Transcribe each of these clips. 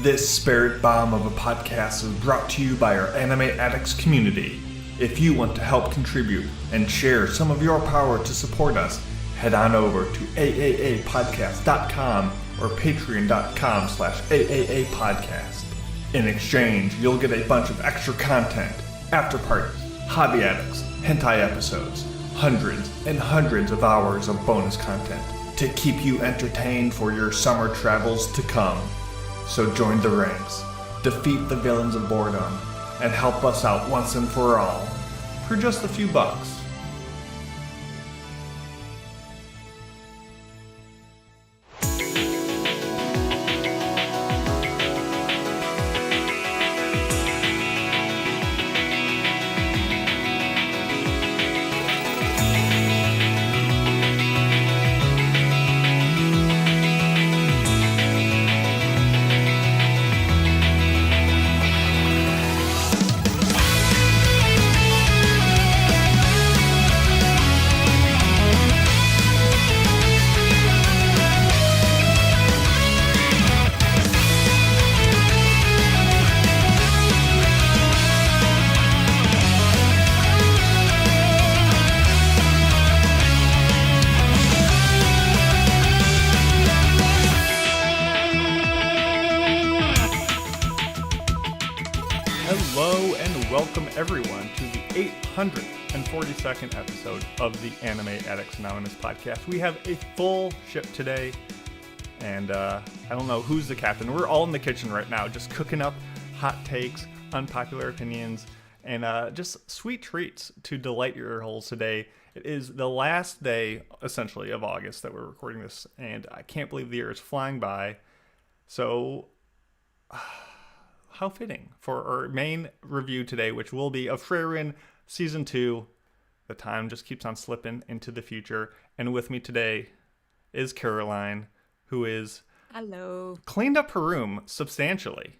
This spirit bomb of a podcast is brought to you by our Anime Addicts community. If you want to help contribute and share some of your power to support us, head on over to AAAPodcast.com or patreon.com/AAAPodcast. In exchange, you'll get a bunch of extra content, after parties, hobby addicts, hentai episodes, hundreds and hundreds of hours of bonus content to keep you entertained for your summer travels to come. So join the ranks, defeat the villains of boredom, and help us out once and for all, for just a few bucks. Hello and welcome everyone to the 842nd episode of the Anime Addicts Anonymous Podcast. We have a full ship today, and I don't know who's the captain. We're all in the kitchen right now, just cooking up hot takes, unpopular opinions, and just sweet treats to delight your ear holes today. It is the last day, essentially, of August that we're recording this, and I can't believe the year is flying by. So how fitting for our main review today, which will be of Frieren Season 2. The time just keeps on slipping into the future. And with me today is Caroline, who is... Hello. Cleaned up her room substantially.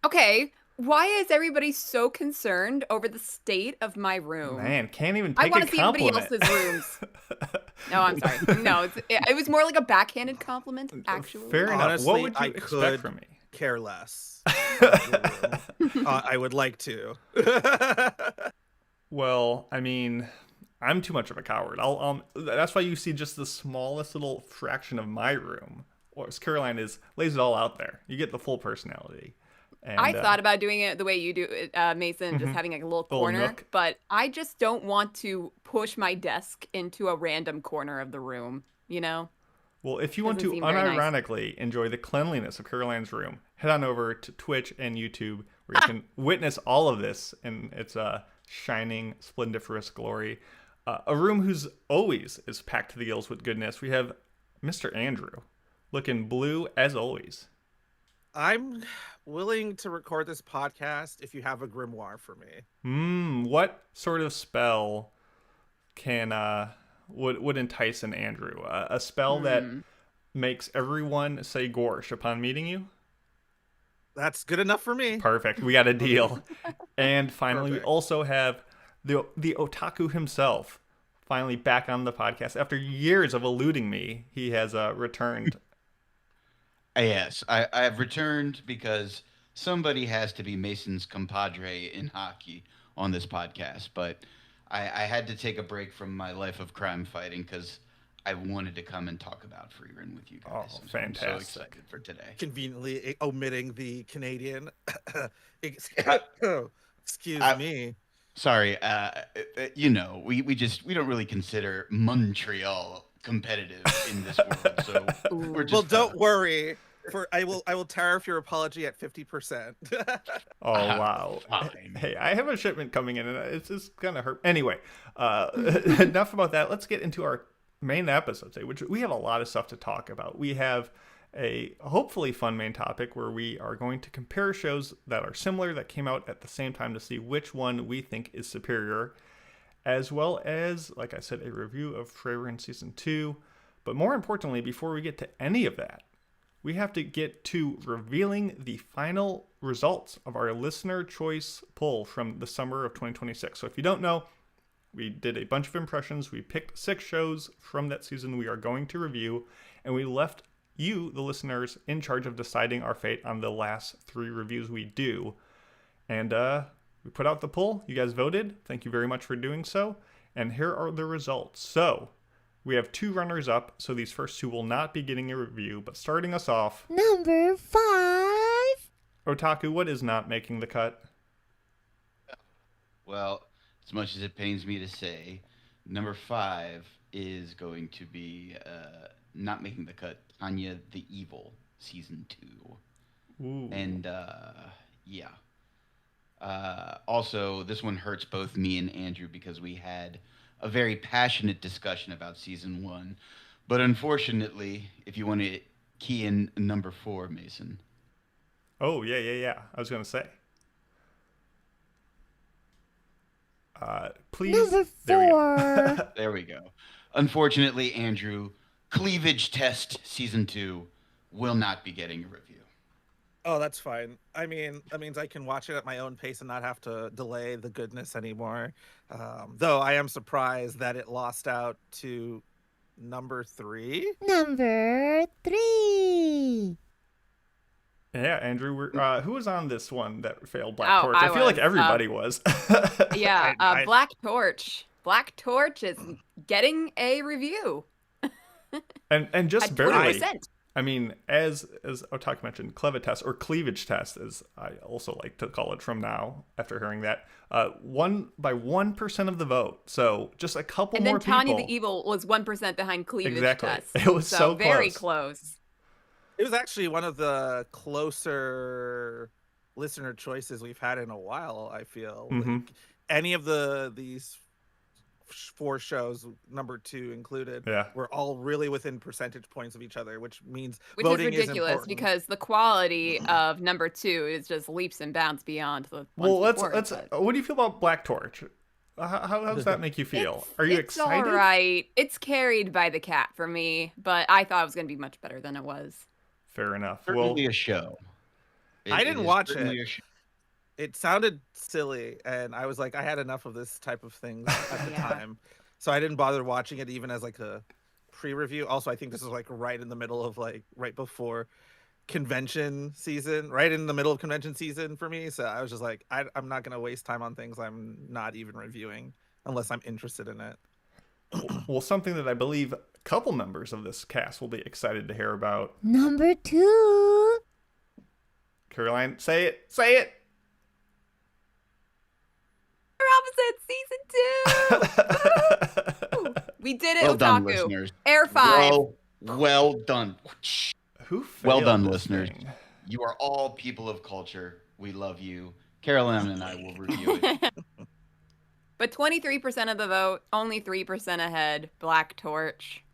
Okay, why is everybody so concerned over the state of my room? Man, can't even take a compliment. I want to see everybody else's rooms. No, I'm sorry. No, it was more like a backhanded compliment, actually. Fair enough. Honestly, What would you expect from me? Care less. I would like to. Well, I mean, I'm too much of a coward. That's why you see just the smallest little fraction of my room. Whereas Caroline lays it all out there. You get the full personality. And, I thought about doing it the way you do it, Mason, just having like a little corner. Nook. But I just don't want to push my desk into a random corner of the room, you know? Well, if you want to unironically enjoy the cleanliness of Caroline's room, head on over to Twitch and YouTube, where you can witness all of this in its shining, splendiferous glory. A room whose always is packed to the gills with goodness. We have Mr. Andrew, looking blue as always. I'm willing to record this podcast if you have a grimoire for me. What sort of spell can... would entice an Andrew? A spell that makes everyone say gorsh upon meeting you? That's good enough for me. Perfect. We got a deal. And finally, Perfect. We also have the otaku himself finally back on the podcast. After years of eluding me, he has returned. Yes, I have returned because somebody has to be Mason's compadre in hockey on this podcast, but I had to take a break from my life of crime fighting because I wanted to come and talk about Frieren with you guys. Oh, fantastic. I'm so excited for today. Conveniently omitting the Canadian. Excuse me. Sorry, we don't really consider Montreal competitive in this world, so we're just... Well, don't worry. I will tariff your apology at 50%. Oh, wow. Fine. Hey, I have a shipment coming in, and it's just gonna hurt. Anyway, enough about that. Let's get into our main episode today, which we have a lot of stuff to talk about. We have a hopefully fun main topic where we are going to compare shows that are similar, that came out at the same time, to see which one we think is superior, as well as, like I said, a review of Frieren Season 2. But more importantly, before we get to any of that, we have to get to revealing the final results of our listener choice poll from the summer of 2026. So if you don't know, we did a bunch of impressions. We picked 6 shows from that season we are going to review, and we left you, the listeners, in charge of deciding our fate on the last 3 reviews we do. And we put out the poll. You guys voted. Thank you very much for doing so. And here are the results. So we have 2 runners up, so these first 2 will not be getting a review. But starting us off, Number 5. Otaku, what is not making the cut? Well, as much as it pains me to say, number 5 is going to be not making the cut. Tanya the Evil season 2. Ooh. And yeah. Also, this one hurts both me and Andrew because we had a very passionate discussion about season 1. But unfortunately, if you want to key in number 4, Mason. Oh, yeah. I was going to say. Please. Number There we go. 4. There we go. Unfortunately, Andrew, Cleavage Test season 2 will not be getting a review. Oh, that's fine. I mean, that means I can watch it at my own pace and not have to delay the goodness anymore. Though I am surprised that it lost out to number 3. Number 3. Yeah, Andrew, who was on this one that failed Black Oh, Torch? I I feel like was, everybody was. Yeah, I- Black Torch. Black Torch is getting a review. and just At barely. 20%. I mean, as Otaku mentioned, Cleavage or Cleavage Test, as I also like to call it from now after hearing that, won by 1% of the vote. So just a couple And more then Tanya people. the Evil was 1% behind Cleavage Exactly. Test. It was so very close. close. It was actually one of the closer listener choices we've had in a while, I feel. Mhm. Like, any of these 4 shows, number 2 included, Yeah. were all really within percentage points of each other, which means Which voting is ridiculous important. because the quality of number 2 is just leaps and bounds beyond the ones Well, before, let's. but What do you feel about Black Torch? How does that make you feel? Are you it's excited? all right. It's carried by the cat for me, but I thought it was going to be much better than it was. Fair enough. Certainly Well, a show. I didn't is watch certainly it. a show. It sounded silly, and I was like, I had enough of this type of thing at the Yeah. time, so I didn't bother watching it even as like a pre-review. Also, I think this is like right in the middle of like right before convention season, right in the middle of convention season for me. So I was just like, I'm not gonna waste time on things I'm not even reviewing unless I'm interested in it. well, something that I believe a couple members of this cast will be excited to hear about. Number 2. Caroline, say it. Say it. Opposite season 2. Woo! We did it, Well done, Otaku. listeners. Air 5. Well done. Who Well failed done, this listeners. thing? You are all people of culture. We love you. Caroline and I will review it. But 23% of the vote, only 3% ahead. Black Torch.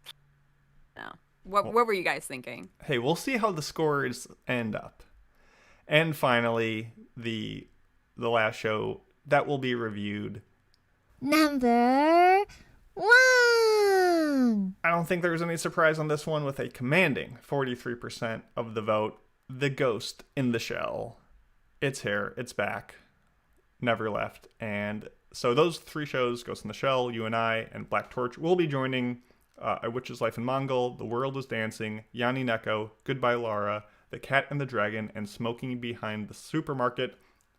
No. What were you guys thinking? Hey, we'll see how the scores end up. And finally, the last show that will be reviewed. Number 1. I don't think there's any surprise on this one with a commanding 43% of the vote. The Ghost in the Shell. It's here. It's back. Never left. And so those 3 shows, Ghost in the Shell, You and I, and Black Torch, will be joining A Witch's Life in Mongol, The World is Dancing, Yanni Neko, Goodbye Laura, The Cat and the Dragon, and Smoking Behind the Supermarket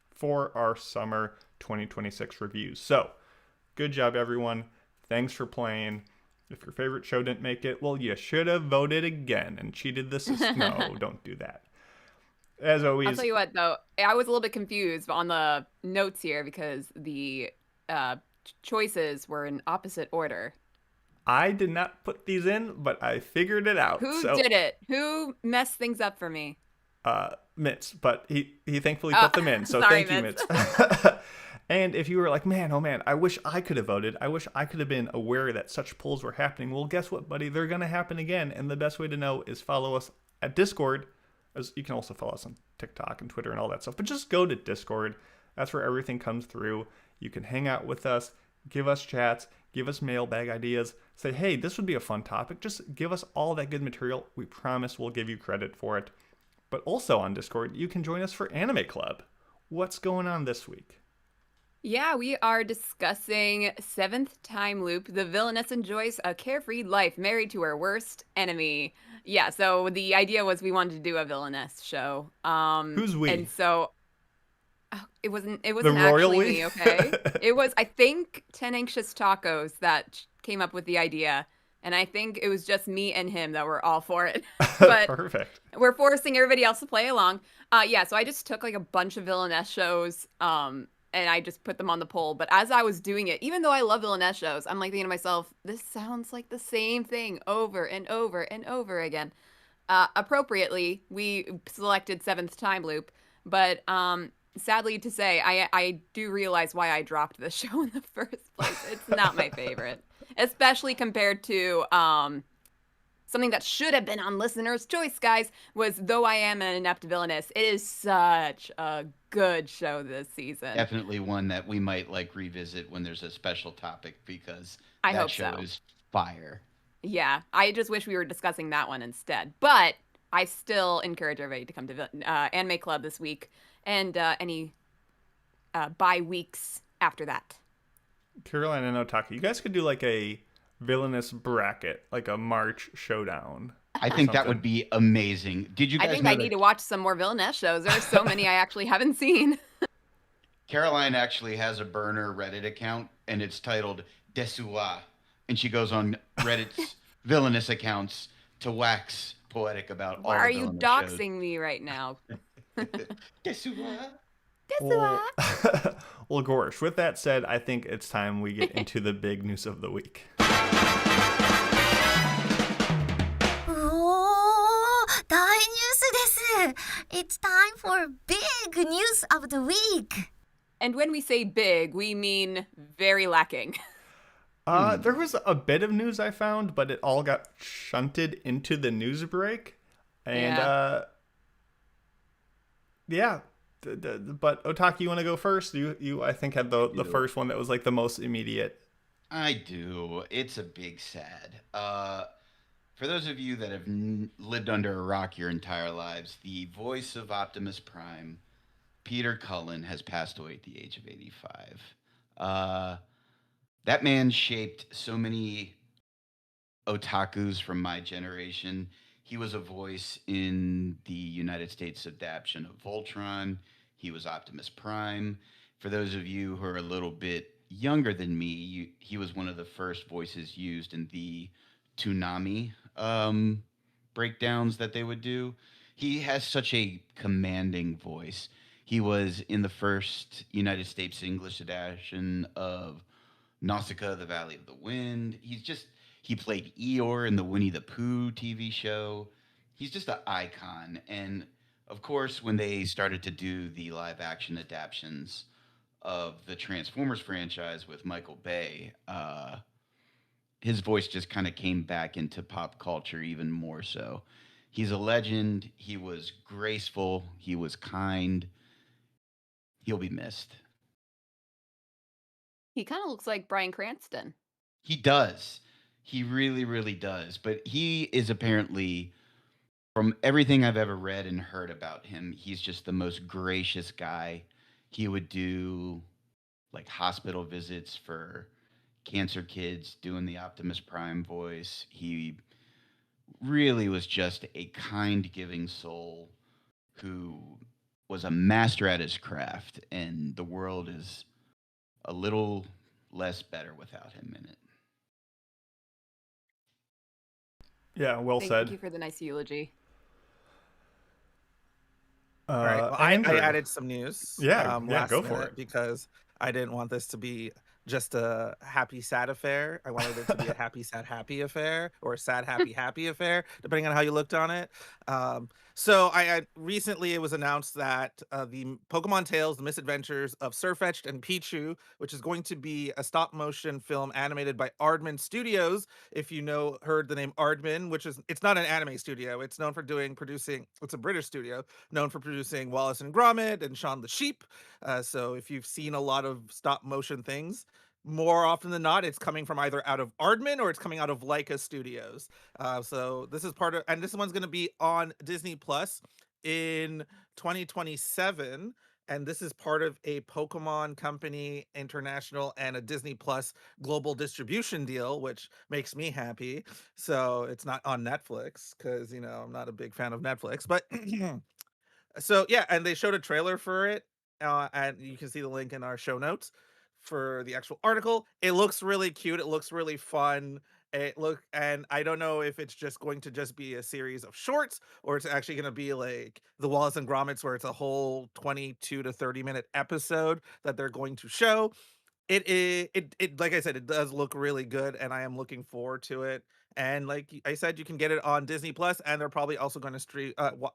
for our summer 2026 reviews. So, good job, everyone. Thanks for playing. If your favorite show didn't make it, well, you should have voted again and cheated the system. No, don't do that. As always, I'll tell you what, though. I was a little bit confused on the notes here because the choices were in opposite order. I did not put these in, but I figured it out. Who So, did it? Who messed things up for me? Mitz, but he thankfully put them in. So sorry, thank you, Mitz. Mitz. And if you were like, man, oh man, I wish I could have voted. I wish I could have been aware that such polls were happening. Well, guess what, buddy? They're going to happen again. And the best way to know is follow us at Discord. As you can also follow us on TikTok and Twitter and all that stuff. But just go to Discord. That's where everything comes through. You can hang out with us, give us chats, give us mailbag ideas. Say, hey, this would be a fun topic. Just give us all that good material. We promise we'll give you credit for it. But also on Discord, you can join us for Anime Club. What's going on this week? Yeah, we are discussing Seventh Time Loop. The villainess enjoys a carefree life married to her worst enemy. Yeah, so the idea was we wanted to do a villainess show. Who's we? And so it wasn't royal actually we? me, okay? It was, I think, 10 Anxious Tacos that came up with the idea. And I think it was just me and him that were all for it. But Perfect. we're forcing everybody else to play along. Yeah, so I just took like a bunch of villainess shows, and I just put them on the poll. But as I was doing it, even though I love villainess shows, I'm like thinking to myself, this sounds like the same thing over and over and over again. Appropriately, we selected Seventh Time Loop, but sadly to say, I do realize why I dropped the show in the first place. It's not my favorite, especially compared to something that should have been on Listener's Choice, guys, was Though I Am an Inept Villainess. It is such a good show this season. Definitely one that we might like revisit when there's a special topic, because I that hope show so. is fire. Yeah, I just wish we were discussing that one instead. But I still encourage everybody to come to Anime Club this week and any bye weeks after that. Caroline and Otaka, you guys could do like a villainous bracket, like a March showdown. I think that something. would be amazing. Did you guys I think know I that need to watch some more villainess shows. There are so many I actually haven't seen. Caroline actually has a burner Reddit account, and it's titled Desua, and she goes on Reddit's villainous accounts to wax poetic about all Why the are you villainous doxing me right now? shows. Desua. Well, well, Gorish, with that said, I think it's time we get into the big news of the week. Oh, 大ニュースです。It's time for big news of the week. And when we say big, we mean very lacking. There was a bit of news I found, but it all got shunted into the news break. And, yeah. But Otaki, you want to go first? You I think had the first one that was like the most immediate. I do. It's a big sad. For those of you that have lived under a rock your entire lives, the voice of Optimus Prime, Peter Cullen, has passed away at the age of 85. That man shaped so many otakus from my generation. He was a voice in the United States adaptation of Voltron. He was Optimus Prime. For those of you who are a little bit younger than me, he was one of the first voices used in the Toonami breakdowns that they would do. He has such a commanding voice. He was in the first United States English adaptation of Nausicaa, the Valley of the Wind. He played Eeyore in the Winnie the Pooh TV show. He's just an icon. And of course, when they started to do the live action adaptations of the Transformers franchise with Michael Bay, his voice just kind of came back into pop culture even more so. He's a legend. He was graceful. He was kind. He'll be missed. He kind of looks like Bryan Cranston. He does. He really, really does. But he is apparently, from everything I've ever read and heard about him, he's just the most gracious guy. He would do like hospital visits for cancer kids, doing the Optimus Prime voice. He really was just a kind, giving soul who was a master at his craft, and the world is a little less better without him in it. Yeah, well said. Thank you for the nice eulogy. All right. Well, I added some news. Yeah, last go for minute it. because I didn't want this to be just a happy sad affair. I wanted it to be a happy sad happy affair, or a sad happy happy affair, depending on how you looked on it. So I recently it was announced that the Pokemon Tales: The Misadventures of Sirfetch'd and Pichu, which is going to be a stop motion film animated by Aardman Studios. If you heard the name Aardman, it's not an anime studio. It's known for producing. It's a British studio known for producing Wallace and Gromit and Shaun the Sheep. So if you've seen a lot of stop motion things, more often than not, it's coming from either out of Aardman or it's coming out of Leica Studios. So this is and this one's going to be on Disney Plus in 2027. and this is part of a Pokemon Company International and a Disney Plus global distribution deal, which makes me happy. So it's not on Netflix because, I'm not a big fan of Netflix. But so, yeah, and they showed a trailer for it. And you can see the link in our show notes for the actual article. It looks really cute. It looks really fun. And I don't know if it's just going to just be a series of shorts or it's actually going to be like the Wallace and Gromits where it's a whole 22 to 30-minute episode that they're going to show. It like I said, it does look really good, and I am looking forward to it. And like I said, you can get it on Disney Plus, and they're probably also going to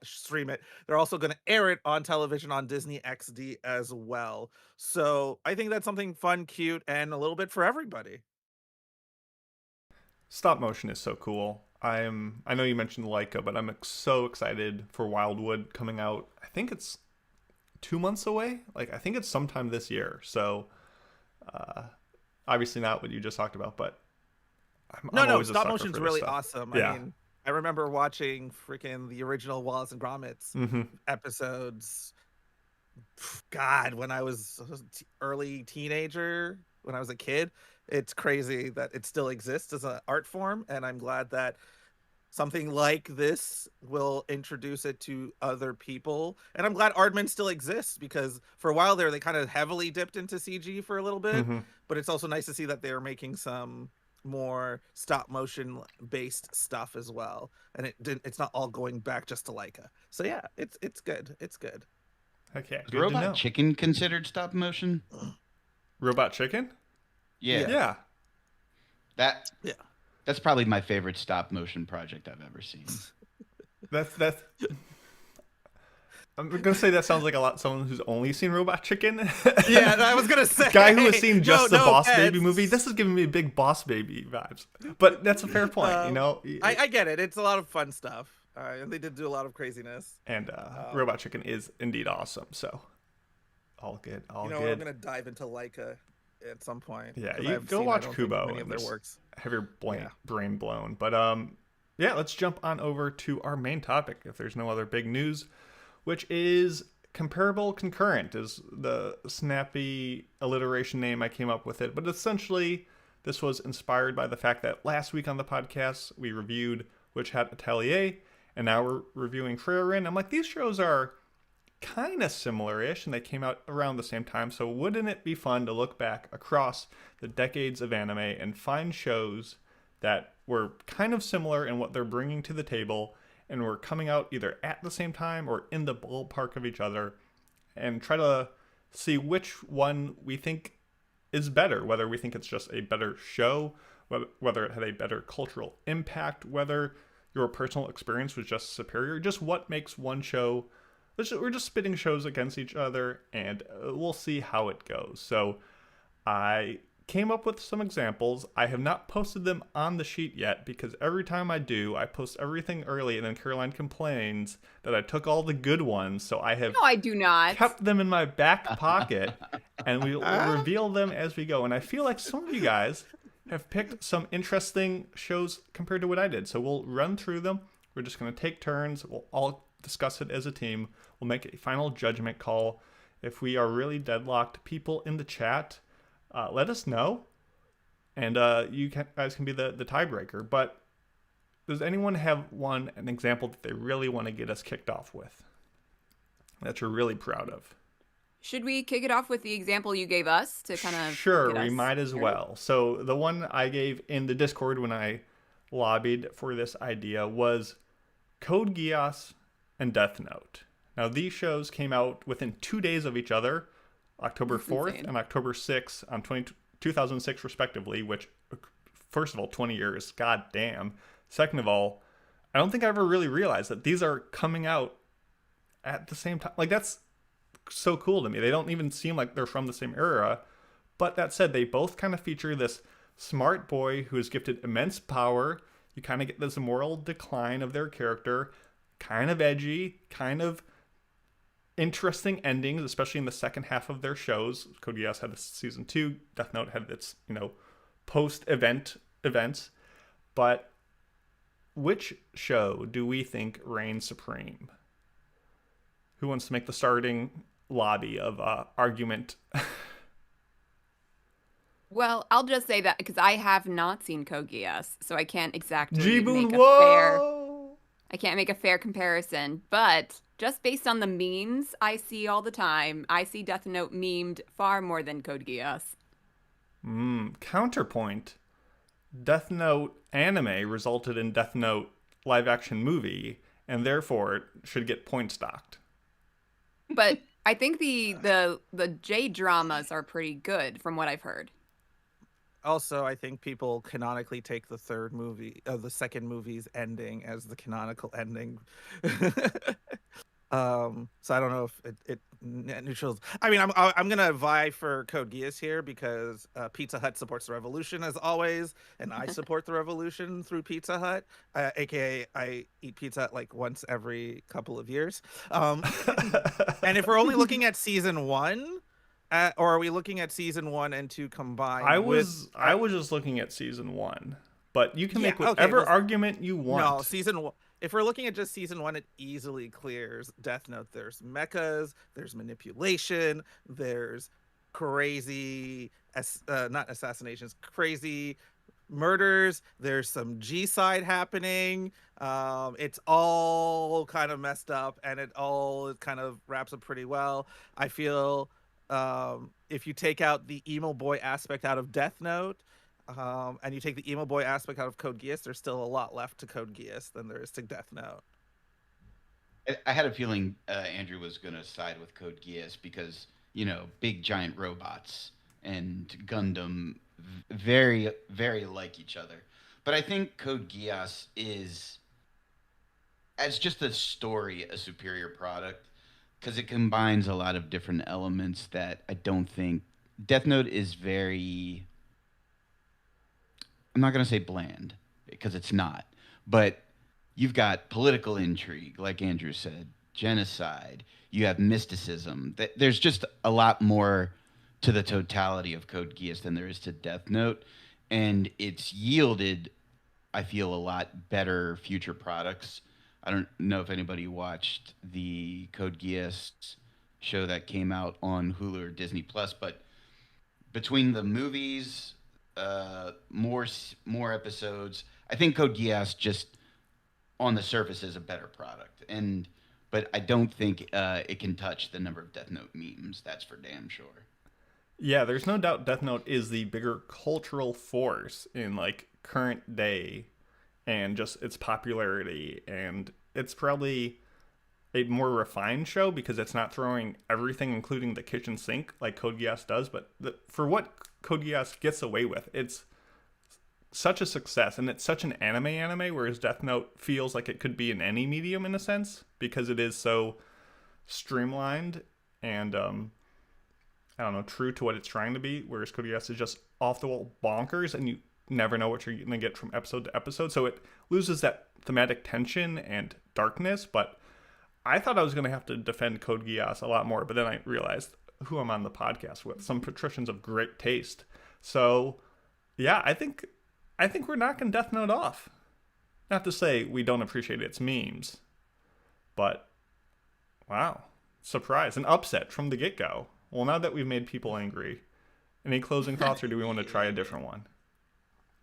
stream it. They're also going to air it on television on Disney XD as well. So I think that's something fun, cute, and a little bit for everybody. Stop motion is so cool. I know you mentioned Leica, but I'm so excited for Wildwood coming out. I think it's 2 months away. Like, I think it's sometime this year. So obviously not what you just talked about, but I'm always a stop sucker motion's for this really stuff. awesome. Yeah. I mean, I remember watching freaking the original Wallace and Gromits Mm-hmm. episodes. God, when I was early teenager, when I was a kid. It's crazy that it still exists as an art form, and I'm glad that something like this will introduce it to other people. And I'm glad Aardman still exists, because for a while there they kind of heavily dipped into CG for a little bit, Mm-hmm. but it's also nice to see that they're making some more stop motion based stuff as well, and it's not all going back just to Leica. So yeah, it's good. It's good. Okay, Is good to know. Robot Chicken considered stop motion? Robot Chicken? Yeah. Yeah. That's probably my favorite stop motion project I've ever seen. That's I'm gonna say that sounds like someone who's only seen Robot Chicken. Yeah, I was gonna say Guy who has seen just the Boss offense. Baby movie. This is giving me big Boss Baby vibes. But that's a fair point, I get it. It's a lot of fun stuff, and they did do a lot of craziness. And Robot Chicken is indeed awesome. So all good, all good. I'm gonna dive into Leica at some point. Yeah, 'cause you I've go seen, watch I don't think, Kubo many of and their just works. have your brain blown. But yeah, let's jump on over to our main topic, if there's no other big news, which is comparable concurrent, is the snappy alliteration name I came up with it. But essentially, this was inspired by the fact that last week on the podcast we reviewed Witch Hat Atelier, and now we're reviewing Frieren. I'm like, these shows are kind of similar-ish, and they came out around the same time, so wouldn't it be fun to look back across the decades of anime and find shows that were kind of similar in what they're bringing to the table and were coming out either at the same time or in the ballpark of each other, and try to see which one we think is better, whether we think it's just a better show, whether it had a better cultural impact, whether your personal experience was just superior, just what makes one show. We're just spitting shows against each other, and we'll see how it goes. So I came up with some examples. I have not posted them on the sheet yet, because every time I do, I post everything early, and then Caroline complains that I took all the good ones. So I have No, I do not. kept them in my back pocket, and we will reveal them as we go. And I feel like some of you guys have picked some interesting shows compared to what I did. So we'll run through them. We're just going to take turns. We'll all discuss it as a team. We'll make a final judgment call. If we are really deadlocked, people in the chat, let us know, and guys can be the tiebreaker. But does anyone have an example that they really want to get us kicked off with, that you're really proud of? Should we kick it off with the example you gave us to kind of Sure, get we us might as started? well. So the one I gave in the Discord when I lobbied for this idea was Code Geass and Death Note. Now, these shows came out within 2 days of each other, October That's 4th insane. and October 6th on 2006 respectively, which, first of all, 20 years, god damn. Second of all, I don't think I ever really realized that these are coming out at the same time. Like, that's so cool to me. They don't even seem like they're from the same era. But that said, they both kind of feature this smart boy who is gifted immense power. You kind of get this moral decline of their character, kind of edgy, kind of interesting endings, especially in the second half of their shows. Code Geass had season 2. Death Note had its, post-events. But which show do we think reigns supreme? Who wants to make the starting lobby of argument. Well, I'll just say that because I have not seen Code Geass, so I can't exactly Jibun, make a whoa! I can't make a fair comparison, but just based on the memes I see all the time, I see Death Note memed far more than Code Geass. Counterpoint. Death Note anime resulted in Death Note live action movie, and therefore it should get point stocked. But I think the J dramas are pretty good from what I've heard. Also, I think people canonically take the second movie's ending as the canonical ending. So I don't know if it neutrals. I mean, I'm gonna vie for Code Geass here because Pizza Hut supports the revolution as always, and I support the revolution through Pizza Hut, aka I eat pizza like once every couple of years. And if we're only looking at season 1. Or are we looking at season 1 and 2 combined? I was just looking at season 1, but you can make okay, whatever argument you want. No, season 1. If we're looking at just season 1, it easily clears Death Note. There's mechas, there's manipulation, there's crazy, not assassinations, crazy murders. There's some G-side happening. It's all kind of messed up, and it all kind of wraps up pretty well. I feel. If you take out the emo boy aspect out of Death Note, and you take the emo boy aspect out of Code Geass, there's still a lot left to Code Geass than there is to Death Note. I had a feeling Andrew was going to side with Code Geass because, big giant robots and Gundam very, very like each other. But I think Code Geass is, as just a story, a superior product. Because it combines a lot of different elements that I don't think... Death Note is very... I'm not going to say bland, because it's not. But you've got political intrigue, like Andrew said, genocide, you have mysticism. There's just a lot more to the totality of Code Geass than there is to Death Note. And it's yielded, I feel, a lot better future products. I don't know if anybody watched the Code Geass show that came out on Hulu or Disney Plus, but between the movies, more episodes, I think Code Geass just on the surface is a better product. But I don't think it can touch the number of Death Note memes. That's for damn sure. Yeah, there's no doubt Death Note is the bigger cultural force in like current day and just its popularity, and it's probably a more refined show because it's not throwing everything, including the kitchen sink, like Code Geass does. But for what Code Geass gets away with, it's such a success, and it's such an anime, whereas Death Note feels like it could be in any medium in a sense because it is so streamlined and I don't know, true to what it's trying to be, whereas Code Geass is just off the wall bonkers, and you never know what you're going to get from episode to episode. So it loses that thematic tension and darkness. But I thought I was going to have to defend Code Geass a lot more, but then I realized who I'm on the podcast with, some patricians of great taste. So yeah, I think we're knocking Death Note off. Not to say we don't appreciate its memes, but wow, surprise, an upset from the get-go. Well, now that we've made people angry, any closing thoughts, or do we want to try a different one?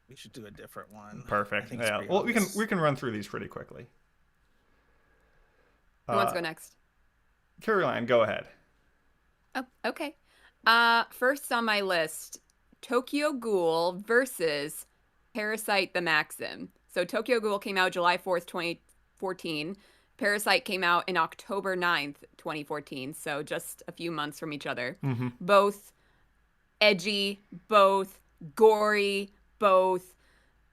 We should do a different one. Perfect. Yeah. Well, we can run through these pretty quickly. Who wants to go next? Caroline, go ahead. Oh, okay. First on my list, Tokyo Ghoul versus Parasite the Maxim. So Tokyo Ghoul came out July 4th, 2014. Parasite came out in October 9th, 2014. So just a few months from each other. Mm-hmm. Both edgy, both gory, both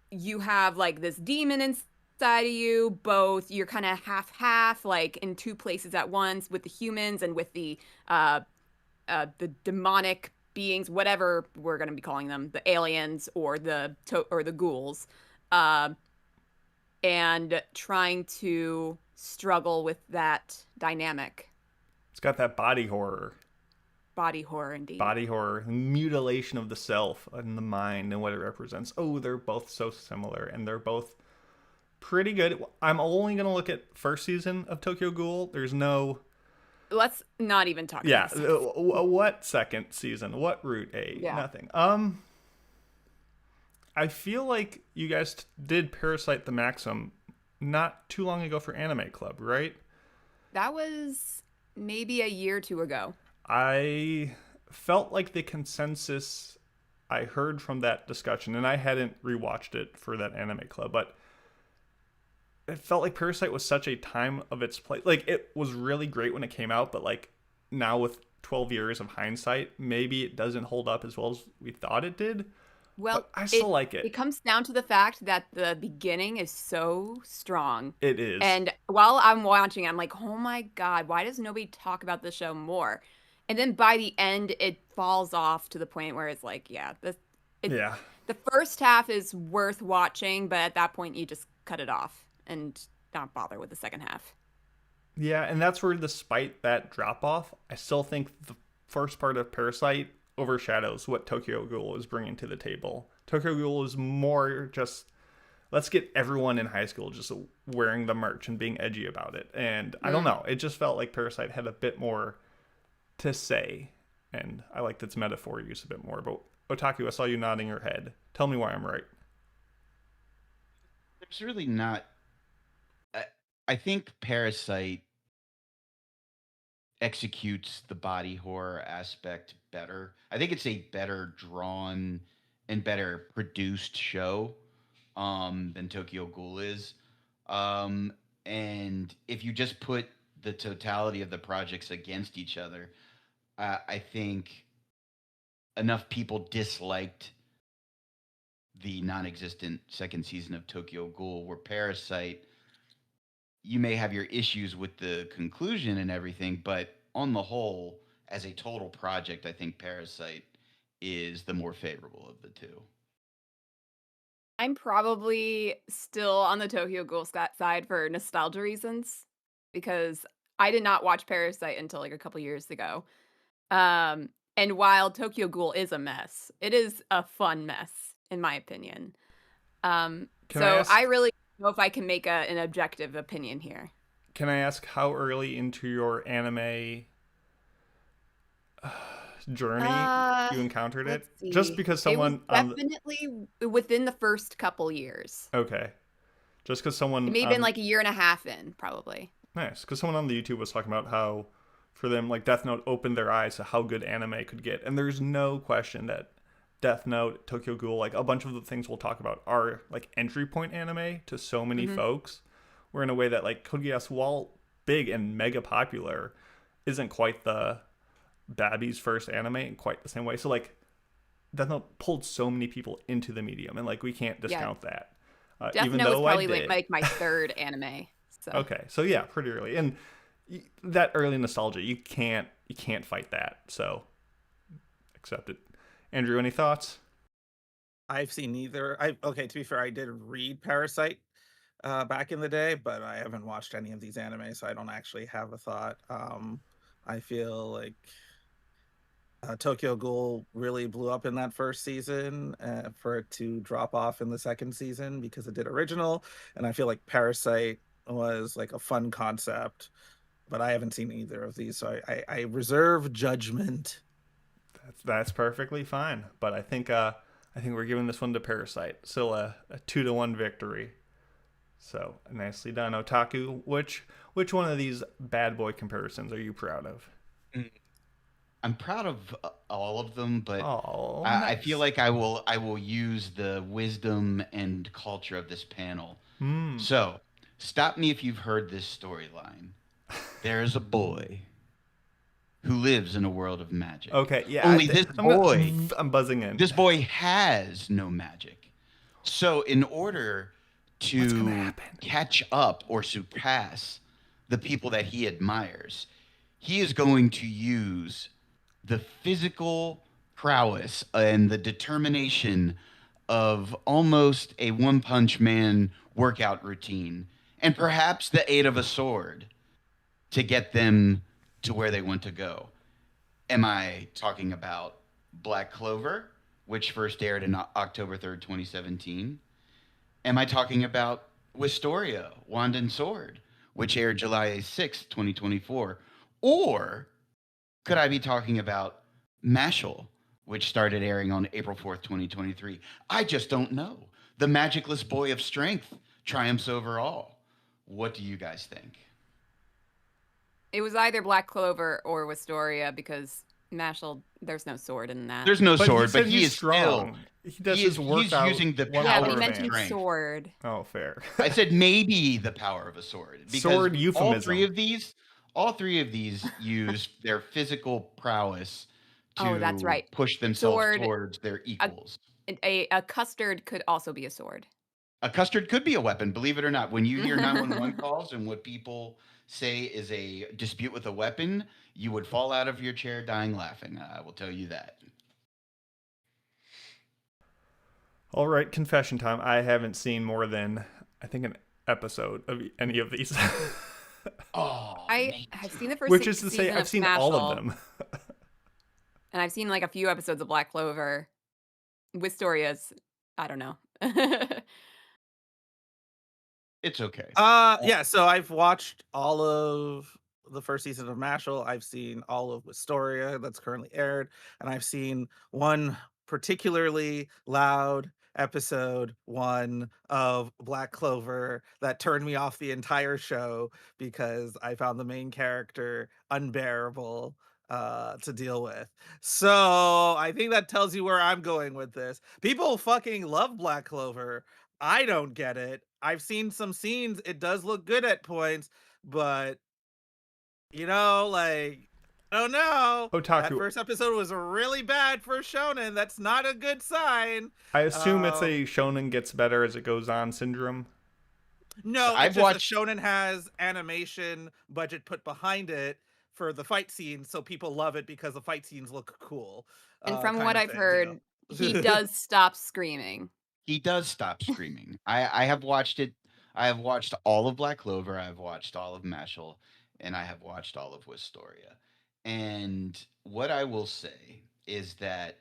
you have like this demon inside of you, both you're kind of half like in two places at once with the humans and with the demonic beings, whatever we're going to be calling them, the aliens or the ghouls, and trying to struggle with that dynamic. It's got that body horror. Body horror, indeed. Body horror, mutilation of the self and the mind and what it represents. Oh, they're both so similar, and they're both pretty good. I'm only going to look at first season of Tokyo Ghoul. There's no... let's not even talk Yeah. about this. What second season? What route A? Yeah. Nothing. I feel like you guys did Parasite the Maxim not too long ago for Anime Club, right? That was maybe a year or two ago. I felt like the consensus I heard from that discussion, and I hadn't rewatched it for that Anime Club, but it felt like Parasite was such a time of its place. Like, it was really great when it came out, but like now with 12 years of hindsight, maybe it doesn't hold up as well as we thought it did. Well, But I still like it. It comes down to the fact that the beginning is so strong. It is. And while I'm watching, I'm like, oh my God, why does nobody talk about this show more? And then by the end, it falls off to the point where it's like, yeah, yeah. the first half is worth watching, but at that point, you just cut it off and not bother with the second half. Yeah, and that's where, despite that drop off, I still think the first part of Parasite overshadows what Tokyo Ghoul is bringing to the table. Tokyo Ghoul is more just, let's get everyone in high school just wearing the merch and being edgy about it. And I don't know, it just felt like Parasite had a bit more to say, and I liked its metaphor use a bit more. But Otaku, I saw you nodding your head. Tell me why I'm right. There's really not. I think Parasite executes the body horror aspect better. I think it's a better drawn and better produced show than Tokyo Ghoul is. And if you just put the totality of the projects against each other, I think enough people disliked the non-existent second season of Tokyo Ghoul, where Parasite, you may have your issues with the conclusion and everything, but on the whole, as a total project, I think Parasite is the more favorable of the two. I'm probably still on the Tokyo Ghoul side for nostalgia reasons, because I did not watch Parasite until like a couple years ago. And while Tokyo Ghoul is a mess, it is a fun mess, in my opinion. I really don't know if I can make an objective opinion here. Can I ask how early into your anime journey you encountered it? Let's Just see. because It someone was definitely within the first couple years. Okay. Just because someone It may have been like a year and a half in, probably. Nice, because someone on the YouTube was talking about how, for them, like, Death Note opened their eyes to how good anime could get. And there's no question that Death Note, Tokyo Ghoul, like, a bunch of the things we'll talk about are, like, entry point anime to so many folks. Where in a way that, like, Code Geass, while big and mega popular, isn't quite the Babby's first anime in quite the same way. So, like, Death Note pulled so many people into the medium, and, like, we can't discount that. Death even Note though was probably I did. like my third anime. So. Okay, so yeah, pretty early, and that early nostalgia, you can't fight that. So accept it. Andrew, any thoughts? I've seen neither. To be fair, I did read Parasite back in the day, but I haven't watched any of these anime, so I don't actually have a thought. I feel like Tokyo Ghoul really blew up in that first season for it to drop off in the second season because it did original, and I feel like Parasite was like a fun concept, but I haven't seen either of these, so I reserve judgment. That's perfectly fine, but I think we're giving this one to Parasite. Still a 2-1 victory. So nicely done, Otaku. Which one of these bad boy comparisons are you proud of? I'm proud of all of them, but nice. I feel like I will use the wisdom and culture of this panel. So, stop me if you've heard this storyline. There is a boy who lives in a world of magic. Okay, yeah. Only this boy, I'm buzzing in. This boy has no magic. So, in order to catch up or surpass the people that he admires, he is going to use the physical prowess and the determination of almost a One-Punch Man workout routine, and perhaps the aid of a sword to get them to where they want to go. Am I talking about Black Clover, which first aired on October 3rd, 2017? Am I talking about Wistoria, Wand and Sword, which aired July 6th, 2024? Or could I be talking about Mashal, which started airing on April 4th, 2023? I just don't know. The magicless boy of strength triumphs over all. What do you guys think? It was either Black Clover or Wistoria because Mashal, there's no sword in that. There's no But sword, he said but he he's is strong. He does his work he's out using the one Yeah, power but he hour of mentioned strength. sword. Oh, fair. I said maybe the power of a sword. Because Sword all euphemism. three of these use their physical prowess to Oh, that's right. push themselves Sword. towards their equals. A custard could also be a sword. A custard could be a weapon, believe it or not. When you hear 911 calls and what people say is a dispute with a weapon, you would fall out of your chair dying laughing. I will tell you that. All right, confession time. I haven't seen more than, I think, an episode of any of these. Oh, I have seen the first Which is to say, season I've of seen all of Smashel, them. and I've seen like a few episodes of Black Clover. Wistoria's, I don't know. it's okay. Yeah, so I've watched all of the first season of Mashal. I've seen all of Wistoria that's currently aired, and I've seen one particularly loud episode one of Black Clover that turned me off the entire show because I found the main character unbearable to deal with. So I think that tells you where I'm going with this. People fucking love Black Clover. I don't get it. I've seen some scenes. It does look good at points, but like, oh no. That Otaku. first episode was really bad for shonen. That's not a good sign. I assume it's Um, a shonen gets better as it goes on syndrome. No, I've it's just watched- a shonen has animation budget put behind it for the fight scenes, so people love it because the fight scenes look cool. And from kind what of I've thing, heard, he does stop screaming. He does stop screaming. I have watched it. I have watched all of Black Clover. I have watched all of Mashal, and I have watched all of Wistoria. And what I will say is that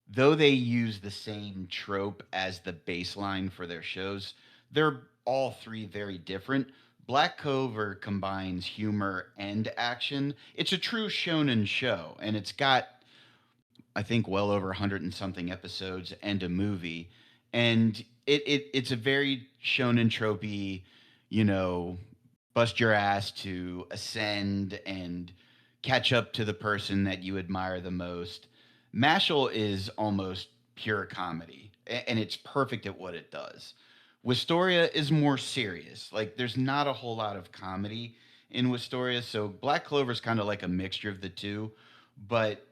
though they use the same trope as the baseline for their shows, they're all three very different. Black Clover combines humor and action. It's a true shonen show, and it's got, I think, well over 100 and something episodes and a movie. And it's a very shonen tropey, you know, bust your ass to ascend and catch up to the person that you admire the most. Mashal is almost pure comedy, and it's perfect at what it does. Wistoria is more serious. Like, there's not a whole lot of comedy in Wistoria, so Black Clover is kind of like a mixture of the two. But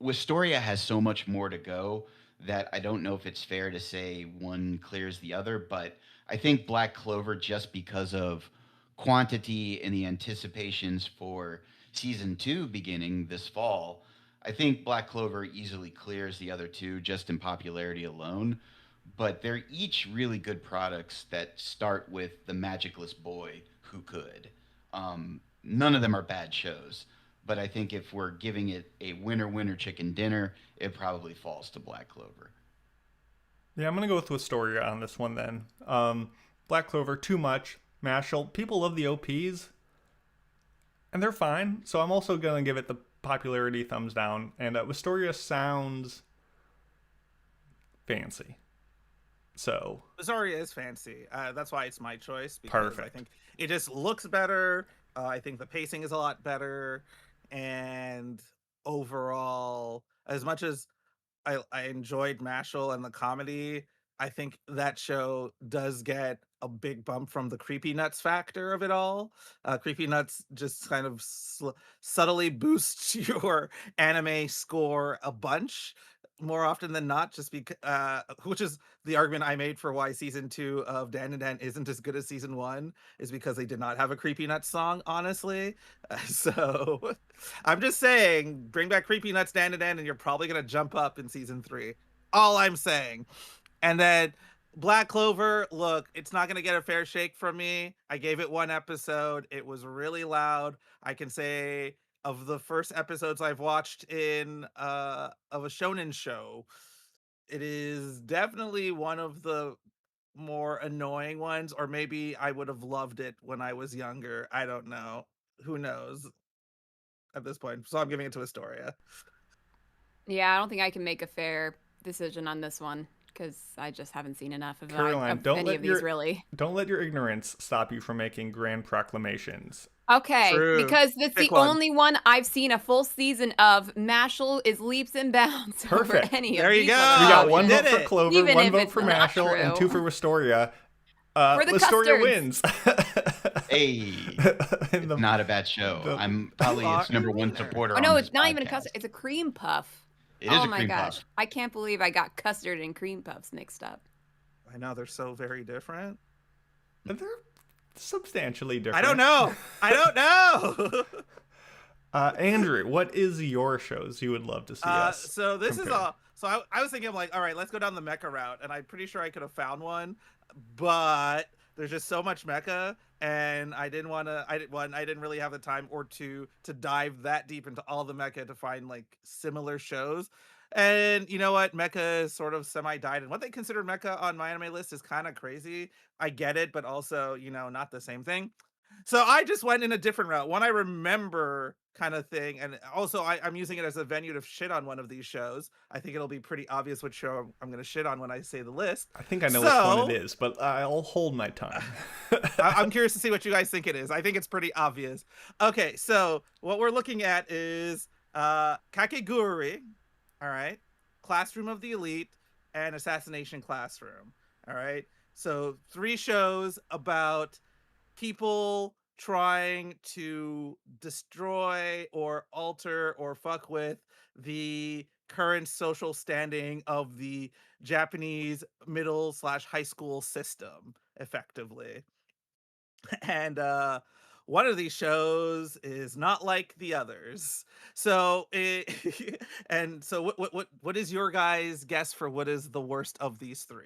Wistoria has so much more to go that I don't know if it's fair to say one clears the other, but I think Black Clover, just because of quantity and the anticipations for season 2 beginning this fall, I think Black Clover easily clears the other two just in popularity alone. But they're each really good products that start with the magicless boy who could. None of them are bad shows, but I think if we're giving it a winner chicken dinner, it probably falls to Black Clover. Yeah, I'm going to go with Wistoria on this one then. Black Clover, too much. Mashal, people love the OPs, and they're fine. So I'm also going to give it the popularity thumbs down. And Wistoria sounds fancy. So Wistoria is fancy. That's why it's my choice. Because Perfect. I think it just looks better. I think the pacing is a lot better. And overall, as much as I enjoyed Mashal and the comedy, I think that show does get a big bump from the creepy nuts factor of it all. Creepy nuts just kind of subtly boosts your anime score a bunch more often than not, just because which is the argument I made for why season 2 of Dan and Dan isn't as good as season 1, is because they did not have a creepy nuts song, honestly. So I'm just saying, bring back creepy nuts, Dan and Dan, and you're probably gonna jump up in season 3. All I'm saying. And then Black Clover, look, it's not going to get a fair shake from me. I gave it one episode. It was really loud. I can say of the first episodes I've watched in of a shonen show, it is definitely one of the more annoying ones, or maybe I would have loved it when I was younger. I don't know. who knows at this point. So I'm giving it to Astoria. Yeah, I don't think I can make a fair decision on this one because I just haven't seen enough of, Caroline, any of these really. don't let your ignorance stop you from making grand proclamations. Okay, True. because that's Pick the one. only one I've seen a full season of. Mashal is leaps and bounds Perfect. over any There of you these go. other We got we one did vote for it. Clover, Even one if vote it's for not Mashal, and true. 2 for Wistoria. For the Wistoria custards. wins. Hey, In the- not a bad show. the- I'm probably its number one winner. supporter. Oh no, on it's this not even a podcast. custard. It's a cream puff. It is Oh a my cream gosh, puff. I can't believe I got custard and cream puffs mixed up. I know they're so very different. They're substantially different. I don't know. I don't know. Andrew, what is your shows you would love to see us So this compare? is all. So I was thinking, like, all right, let's go down the mecha route, and I'm pretty sure I could have found one, but there's just so much mecha, and I didn't want to. I didn't really have the time or to dive that deep into all the mecha to find like similar shows. And you know what? Mecha is sort of semi-died, and what they consider mecha on my anime list is kind of crazy. I get it, but also, not the same thing. So I just went in a different route, one I remember kind of thing, and also I'm using it as a venue to shit on one of these shows. I think it'll be pretty obvious which show I'm going to shit on when I say the list. I think I know which one it is, but I'll hold my tongue. I'm curious to see what you guys think it is. I think it's pretty obvious. Okay, so what we're looking at is Kakegurui, all right, Classroom of the Elite, and Assassination Classroom, all right. So 3 shows about people trying to destroy or alter or fuck with the current social standing of the Japanese middle/high school system, effectively. And one of these shows is not like the others. So and so what is your guys' guess for what is the worst of these 3?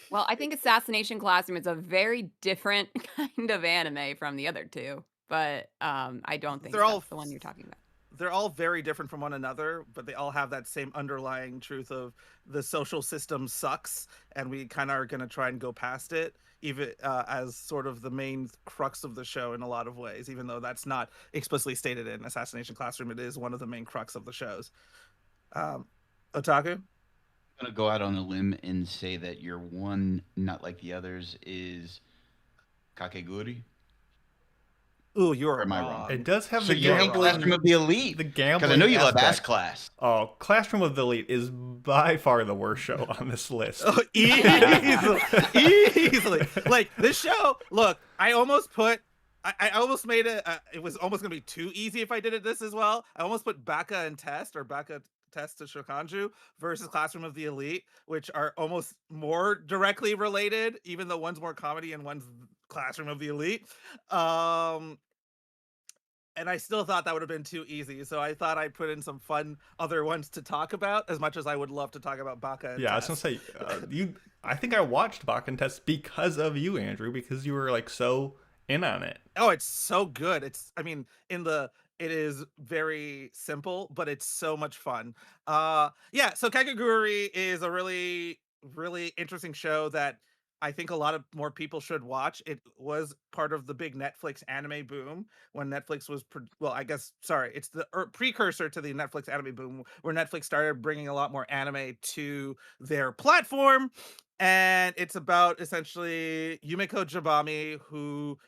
Well, I think Assassination Classroom is a very different kind of anime from the other 2, but I don't think They're all that's the one you're talking about. They're all very different from one another, but they all have that same underlying truth of the social system sucks, and we kind of are going to try and go past it, even as sort of the main crux of the show in a lot of ways, even though that's not explicitly stated in Assassination Classroom. It is one of the main crux of the shows. Otaku? I'm gonna go out on a limb and say that your one, not like the others, is Kakegurui. Ooh, you're Or am I wrong? It does have So the you hate gambling. Classroom of the Elite. The gambling. Because I know you love Ass aspect. Class. Oh, Classroom of the Elite is by far the worst show on this list. Oh, easily. Like this show, look, I almost made it. It was almost gonna be too easy if I did it this as well. I almost put Baka and Test, or Baka Test to Shokanju versus Classroom of the Elite, which are almost more directly related, even though one's more comedy and one's Classroom of the Elite. And I still thought that would have been too easy, so I thought I'd put in some fun other ones to talk about, as much as I would love to talk about Baka and Yeah, Test. I was gonna say I think I watched Bakken Test because of you, Andrew, because you were like so in on it. Oh, it's so good. It is very simple, but it's so much fun. Yeah, so Kakegurui is a really, really interesting show that I think a lot of more people should watch. It was part of the big Netflix anime boom when Netflix was, it's the precursor to the Netflix anime boom, where Netflix started bringing a lot more anime to their platform. And it's about essentially Yumiko Jabami, who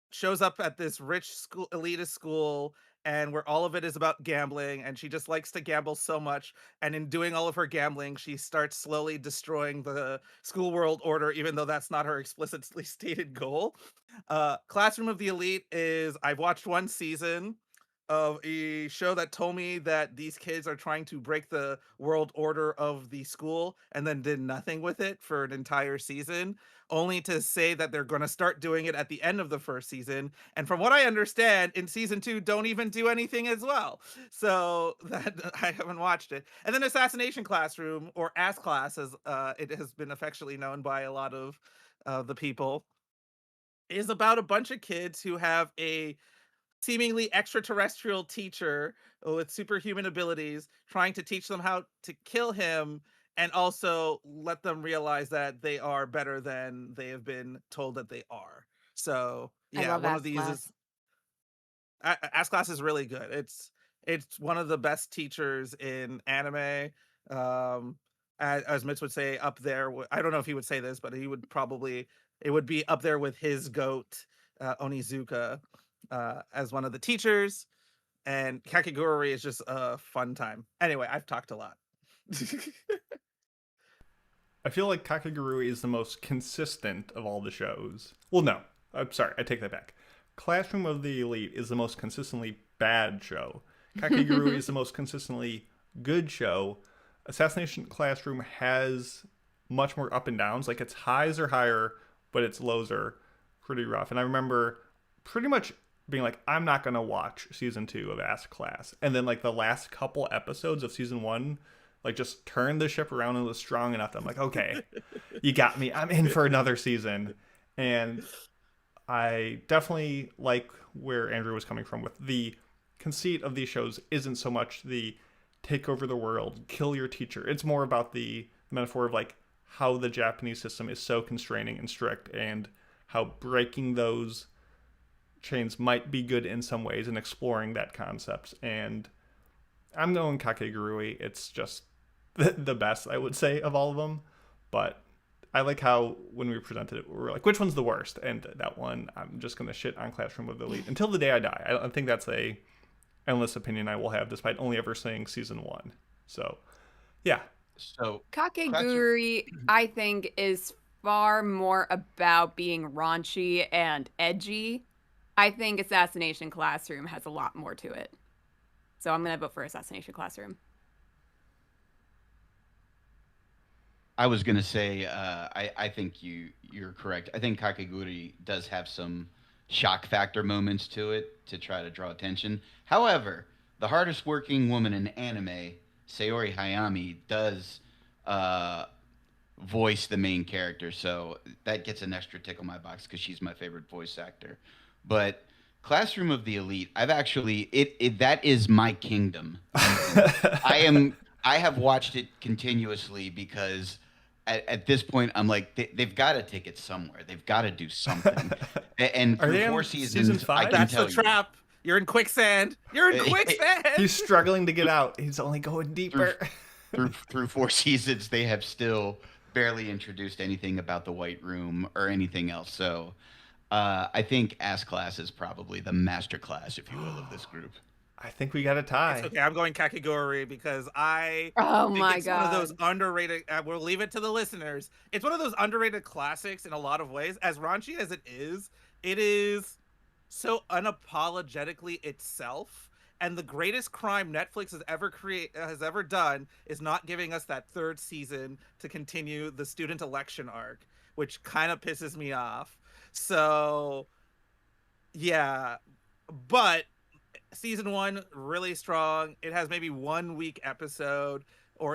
shows up at this rich school, elitist school, and where all of it is about gambling, and she just likes to gamble so much, and in doing all of her gambling she starts slowly destroying the school world order, even though that's not her explicitly stated goal. Classroom of the Elite is, I've watched 1 season of a show that told me that these kids are trying to break the world order of the school, and then did nothing with it for an entire season, only to say that they're going to start doing it at the end of the first season. And from what I understand, in season 2, don't even do anything as well. So that I haven't watched it. And then Assassination Classroom, or Ass Class, as it has been affectionately known by a lot of the people, is about a bunch of kids who have a seemingly extraterrestrial teacher with superhuman abilities trying to teach them how to kill him, and also let them realize that they are better than they have been told that they are. So I yeah, love one Ass of these Class. is Ass Class is really good. It's one of the best teachers in anime. As Mitch would say, up there. I don't know if he would say this, but he would probably, it would be up there with his goat, Onizuka, as one of the teachers. And Kakiguri is just a fun time. Anyway, I've talked a lot. I feel like Kakegurui is the most consistent of all the shows. Well, no. I'm sorry. I take that back. Classroom of the Elite is the most consistently bad show. Kakegurui is the most consistently good show. Assassination Classroom has much more up and downs. Like, its highs are higher, but its lows are pretty rough. And I remember pretty much being like, I'm not going to watch season 2 of Ass Class. And then, like, the last couple episodes of season 1, like, just turned the ship around and was strong enough that I'm like, okay, you got me. I'm in for another season. And I definitely like where Andrew was coming from with the conceit of these shows isn't so much the take over the world, kill your teacher. It's more about the metaphor of, like, how the Japanese system is so constraining and strict and how breaking those chains might be good in some ways and exploring that concept. And I'm going Kakegurui. It's just the best, I would say, of all of them. But I like how when we presented it, we were like, which one's the worst? And that one, I'm just going to shit on Classroom of the Elite until the day I die. I think that's a endless opinion I will have, despite only ever seeing season 1. So, yeah. So Kakegurui, I think, is far more about being raunchy and edgy. I think Assassination Classroom has a lot more to it. So I'm going to vote for Assassination Classroom. I was gonna say, I think you're correct. I think Kakegurui does have some shock factor moments to it to try to draw attention. However, the hardest working woman in anime, Sayori Hayami, does voice the main character, so that gets an extra tick on my box because she's my favorite voice actor. But Classroom of the Elite, I've actually that is my kingdom. I have watched it continuously because at this point I'm like they've got to take it somewhere. They've got to do something. And through 4 seasons, season 5? I can That's tell the trap. You're in quicksand. You're in quicksand. He's struggling to get out. He's only going deeper. Through 4 seasons, they have still barely introduced anything about the White Room or anything else. So I think Ass Class is probably the master class, if you will, of this group. I think we got a tie. It's okay, I'm going Kakegurui because I Oh think my it's god. one of those underrated. We'll leave it to the listeners. It's one of those underrated classics in a lot of ways. As raunchy as it is so unapologetically itself. And the greatest crime Netflix has ever done is not giving us that 3rd season to continue the student election arc, which kind of pisses me off. So, yeah, but season 1 really strong. It has maybe 1 weak episode,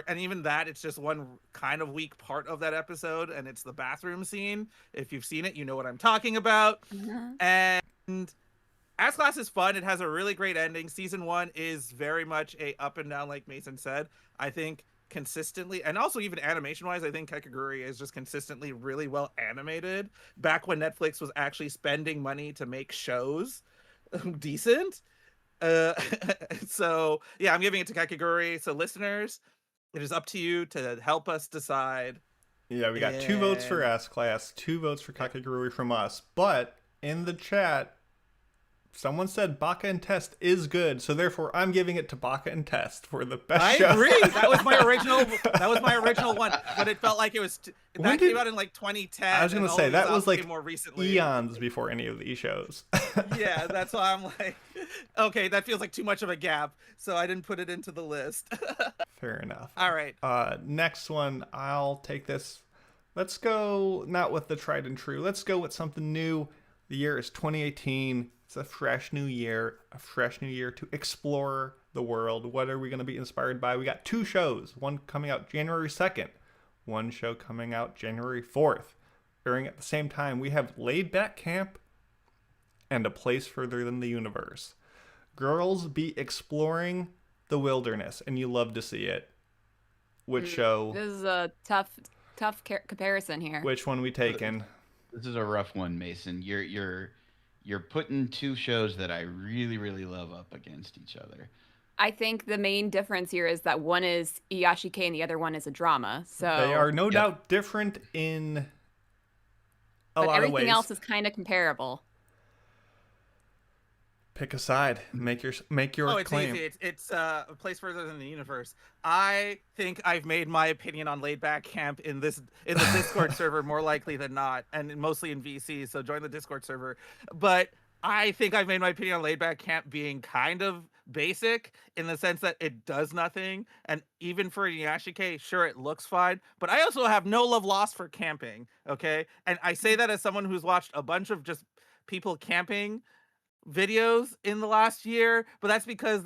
and even that, it's just one kind of weak part of that episode, and it's the bathroom scene. If you've seen it, you know what I'm talking about. And Ass Class is fun. It has a really great ending. Season 1 is very much a up and down, like Mason said. I think consistently, and also even animation wise, I think Kakegurui is just consistently really well animated. Back when Netflix was actually spending money to make shows decent. So yeah, I'm giving it to Kakegurui. So listeners, it is up to you to help us decide. Yeah, we got 2 votes for Ass Class, 2 votes for Kakegurui from us. But in the chat, someone said Baka and Test is good, so therefore I'm giving it to Baka and Test for the best show. I agree. That was my original. That was my original one, but it felt like it was. That came out in like 2010. I was gonna say that was like more recently. eons before any of these shows. Yeah, that's why I'm like, okay, that feels like too much of a gap, so I didn't put it into the list. Fair enough. All right. Next one, I'll take this. Let's go not with the tried and true. Let's go with something new. The year is 2018. It's a fresh new year to explore the world. What are we going to be inspired by? We got 2 shows, one coming out January 2nd, one show coming out January 4th. Airing at the same time, we have Laid Back Camp and A Place Further Than the Universe. Girls be exploring the wilderness, and you love to see it. Which show? This is a tough comparison here. Which one we taking? This is a rough one, Mason. you're putting two shows that I really, really love up against each other. I think the main difference here is that one is Iyashike and the other one is a drama. So They are no Yep. doubt different in a but lot of everything ways. else is kind of comparable. Pick a side. Make your Oh, it's claim. easy. It's a place further than the universe. I think I've made my opinion on Laid Back Camp in the Discord server more likely than not, and mostly in VC. So join the Discord server. But I think I've made my opinion on Laid Back Camp being kind of basic in the sense that it does nothing, and even for Yashike, sure, it looks fine. But I also have no love lost for camping. Okay, and I say that as someone who's watched a bunch of just people camping videos in the last year, but that's because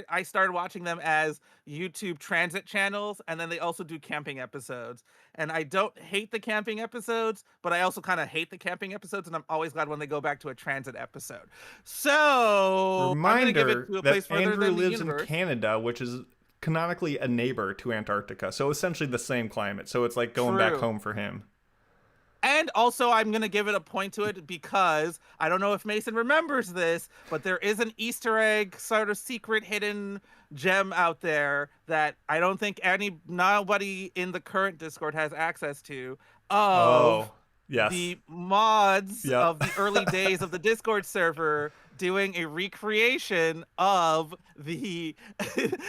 I started watching them as YouTube transit channels, and then they also do camping episodes. And I don't hate the camping episodes, but I also kind of hate the camping episodes, and I'm always glad when they go back to a transit episode. So I'm gonna give it Reminder to a place that further Andrew than the lives in universe. Canada, which is canonically a neighbor to Antarctica, so essentially the same climate. So it's like going back True. home for him. And also, I'm going to give it a point to it because I don't know if Mason remembers this, but there is an Easter egg, sort of secret hidden gem out there that I don't think nobody in the current Discord has access to of Yes. the mods Yep. of the early days of the Discord server doing a recreation of the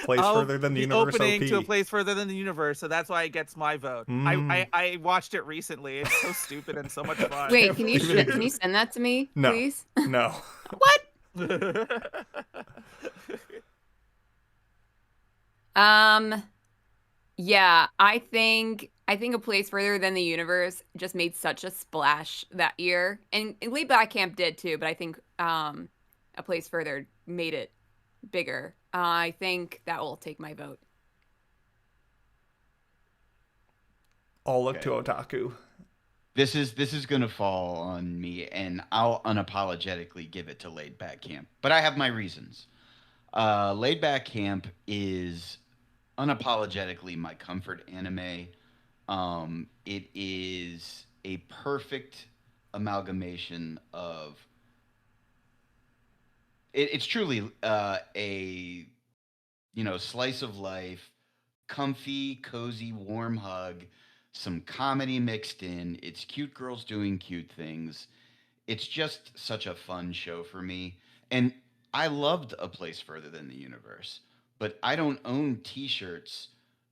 Place of further than the universe opening OP. to a place further than the universe. So that's why it gets my vote. I watched it recently. It's so stupid and so much fun. Wait, can you believe it can you send that to me, No. please? No. What? Yeah, I think a place further than the universe just made such a splash that year, and Laid Back Camp did too. But I think a place further made it bigger. I think that will take my vote. All look to Otaku. This is gonna fall on me, and I'll unapologetically give it to Laid Back Camp. But I have my reasons. Laid Back Camp is unapologetically my comfort anime. It is a perfect amalgamation of. It's truly a slice of life, comfy, cozy, warm hug, some comedy mixed in. It's cute girls doing cute things. It's just such a fun show for me. And I loved A Place Further Than the Universe, but I don't own T-shirts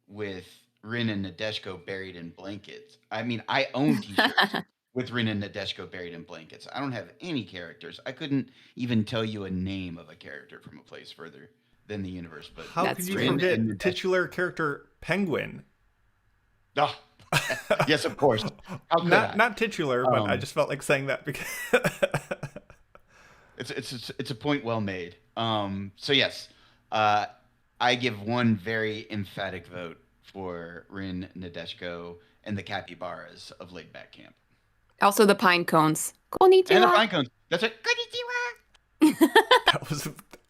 with Rin and Nadeshko buried in blankets. I mean, I own T-shirts with Rin and Nadeshko buried in blankets. I don't have any characters. I couldn't even tell you a name of a character from A Place Further Than the Universe. But How That's could you Rin forget and Nadeshko. titular character Penguin? Oh, yes, of course. How could I? Not titular, but I Um, just felt like saying that because It's a point well made. So yes, I give one very emphatic vote for Rin, Nadeshko, and the capybaras of Laid Back Camp. Also, the pine cones. Konnichiwa. And the pine cones. That's right. that was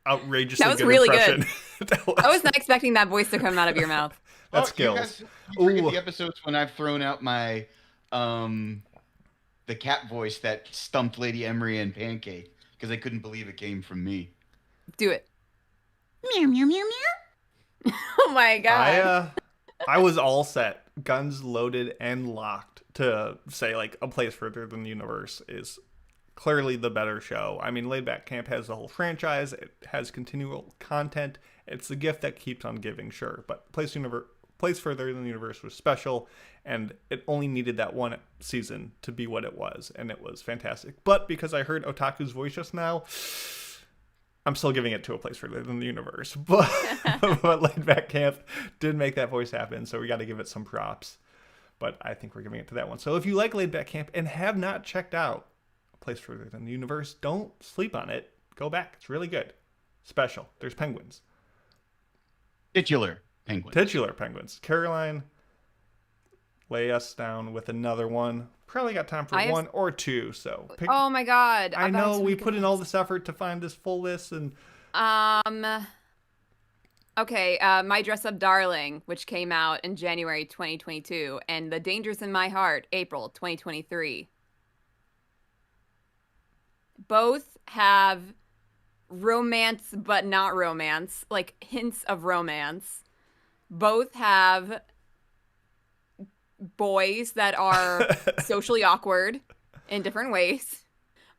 outrageously That was good really impression. good. I was not expecting that voice to come out of your mouth. That's You skills. guys, you forget Ooh. the episodes when I've thrown out my the cat voice that stumped Lady Emery and Pancake because they couldn't believe it came from me. Do it. Meow meow meow meow. Oh my god. I was all set, guns loaded and locked to say like A Place Further Than the Universe is clearly the better show. I mean, Laid Back Camp has the whole franchise. It has continual content. It's the gift that keeps on giving, sure. But Place Further Than the Universe was special, and it only needed that one season to be what it was, and it was fantastic. But because I heard Otaku's voice just now, I'm still giving it to A Place Further Than the Universe. But, but Laid Back Camp did make that voice happen, so we got to give it some props. But I think we're giving it to that one. So if you like Laid Back Camp and have not checked out A Place Further Than the Universe, don't sleep on it. Go back. It's really good. Special. There's penguins. Titular penguin. Titular penguins. Caroline, lay us down with another one. Probably got time for I have- one or two. So pick, Oh my god. I thought it know was we really put good. in all this effort to find this full list, and Okay, My Dress Up Darling, which came out in January 2022, and The Dangers in My Heart, April 2023. Both have romance but not romance, like hints of romance. Both have boys that are socially awkward in different ways.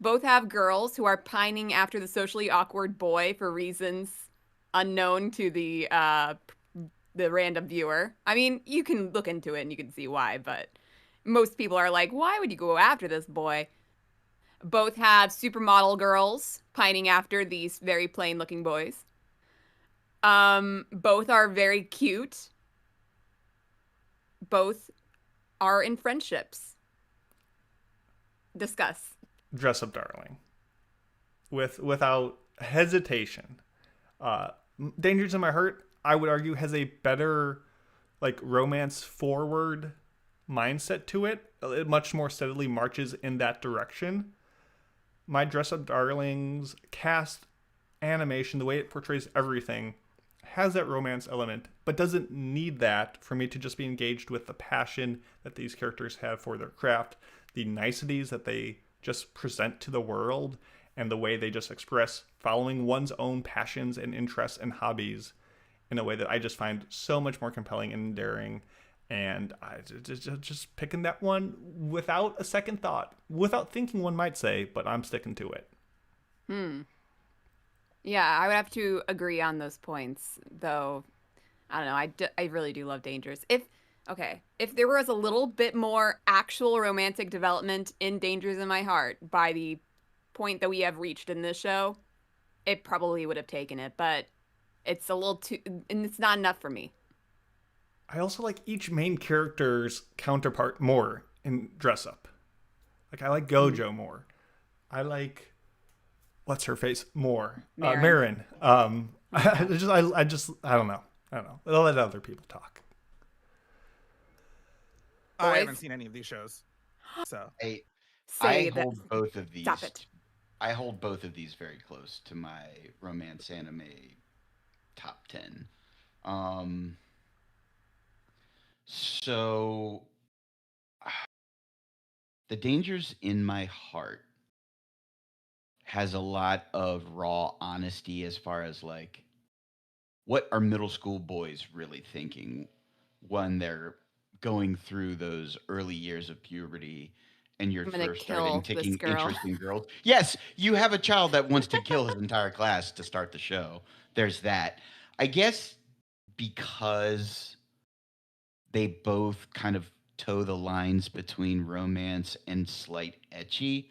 Both have girls who are pining after the socially awkward boy for reasons unknown to the random viewer. I mean, you can look into it and you can see why, but most people are like, why would you go after this boy? Both have supermodel girls pining after these very plain looking boys. Both are very cute. Both are in friendships. Discuss. Dress Up Darling. Without hesitation. Dangers in My Heart, I would argue, has a better like romance forward mindset to it. It much more steadily marches in that direction. My Dress Up Darling's cast, animation, the way it portrays everything, has that romance element, but doesn't need that for me to just be engaged with the passion that these characters have for their craft, the niceties that they just present to the world, and the way they just express following one's own passions and interests and hobbies in a way that I just find so much more compelling and endearing. And I just picking that one without a second thought, without thinking, one might say, but I'm sticking to it. Yeah, I would have to agree on those points, though. I don't know. I really do love Dangerous. If there was a little bit more actual romantic development in Dangers in My Heart by the point that we have reached in this show, it probably would have taken it, but it's a little too, and it's not enough for me. I also like each main character's counterpart more in Dress Up. Like, I like Gojo more. I like what's her face more. Marin. I don't know. I'll let other people talk. I haven't seen any of these shows, so I hold both of these. Stop it. I hold both of these very close to my romance anime top 10. So The Dangers in My Heart has a lot of raw honesty as far as like what are middle school boys really thinking when they're going through those early years of puberty and you're first starting taking interest in girls. Yes, you have a child that wants to kill his entire class to start the show. There's that. I guess because they both kind of toe the lines between romance and slight ecchi.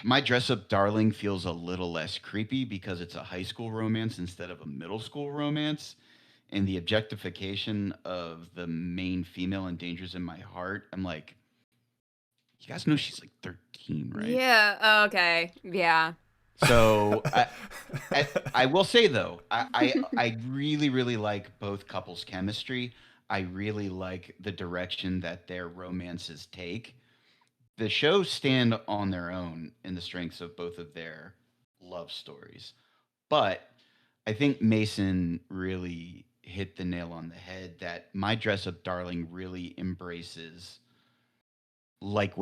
My Dress Up Darling feels a little less creepy because it's a high school romance instead of a middle school romance. And the objectification of the main female in Dangers in My Heart, I'm like, you guys know she's like 13, right? Yeah. Okay. Yeah. So I will say, though, I really, really like both couples' chemistry. I really like the direction that their romances take. The shows stand on their own in the strengths of both of their love stories. But I think Mason really hit the nail on the head that My Dress Up Darling really embraces love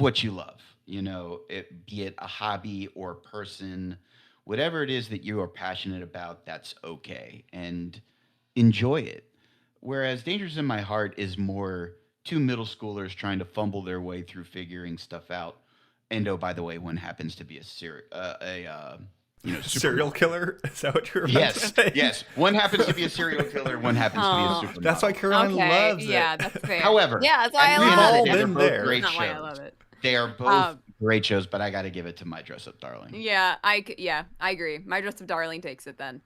what you love. You know, be it a hobby or a person, whatever it is that you are passionate about, that's okay. And enjoy it. Whereas Dangers in My Heart is more two middle schoolers trying to fumble their way through figuring stuff out. And oh, by the way, one happens to be a serial killer. Is that what you're about to say? Yes. One happens to be a serial killer. One happens to be a supermodel. That's why Caroline loves it. Yeah, that's fair. However, yeah, that's why I we've love all it. been there. Great That's not shows. why I love it. They are both great shows, but I got to give it to My Dress Up Darling. Yeah, I agree. My Dress Up Darling takes it then.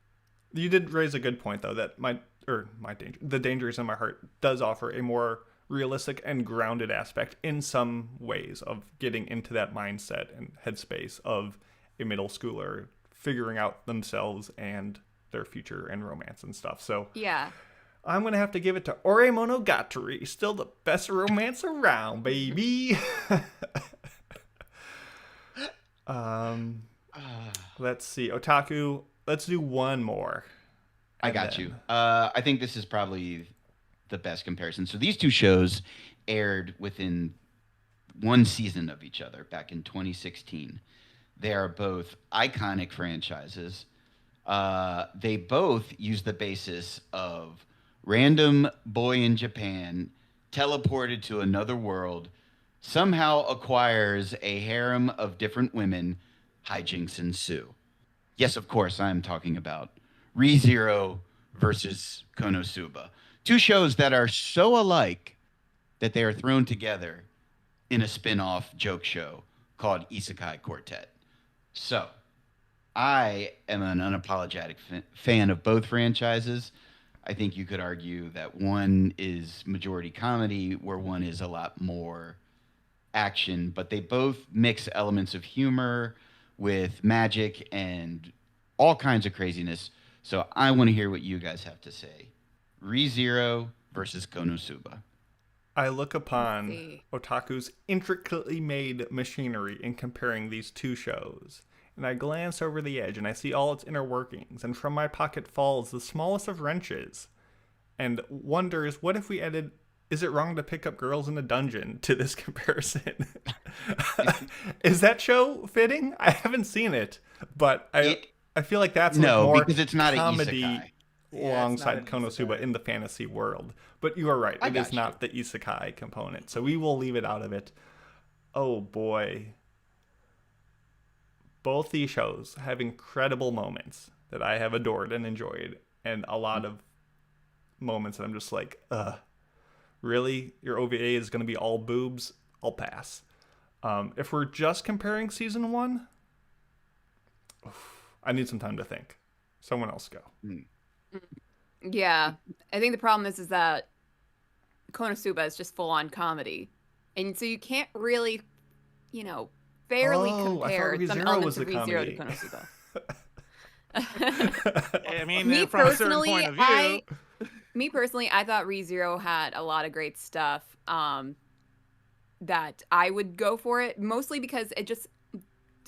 You did raise a good point, though, that The Dangers in My Heart does offer a more realistic and grounded aspect in some ways of getting into that mindset and headspace of a middle schooler figuring out themselves and their future and romance and stuff. So yeah, I'm going to have to give it to Ore Monogatari. Still the best romance around, baby. Let's see. Otaku, let's do one more. I got you. I think this is probably the best comparison. So these two shows aired within one season of each other back in 2016. They are both iconic franchises. They both use the basis of random boy in Japan teleported to another world, somehow acquires a harem of different women, hijinks ensue. Yes, of course, I'm talking about ReZero versus Konosuba. Two shows that are so alike that they are thrown together in a spin off joke show called Isekai Quartet. So, I am an unapologetic fan of both franchises. I think you could argue that one is majority comedy, where one is a lot more action, but they both mix elements of humor with magic and all kinds of craziness. So I want to hear what you guys have to say. ReZero versus Konosuba. I look upon see. otaku's intricately made machinery in comparing these two shows, and I glance over the edge and I see all its inner workings, and from my pocket falls the smallest of wrenches, and wonders what if we added "Is it wrong to pick up girls in a dungeon" to this comparison? Is that show fitting? I haven't seen it, but I feel like that's like No, more because it's not an comedy isekai. Yeah, it's not alongside an Konosuba isekai. in the fantasy world. But you are right. I It is got you. not the isekai component. So we will leave it out of it. Oh boy. Both these shows have incredible moments that I have adored and enjoyed, and a lot of moments that I'm just like, really? Your OVA is going to be all boobs? I'll pass. If we're just comparing season one, I need some time to think. Someone else go. Yeah, I think the problem is that Konosuba is just full on comedy, and so you can't really, fairly Oh, I thought compare some ReZero elements was of the ReZero to comedy. Konosuba. I mean, Me from a certain personally, point of view, I thought ReZero had a lot of great stuff. That I would go for it mostly because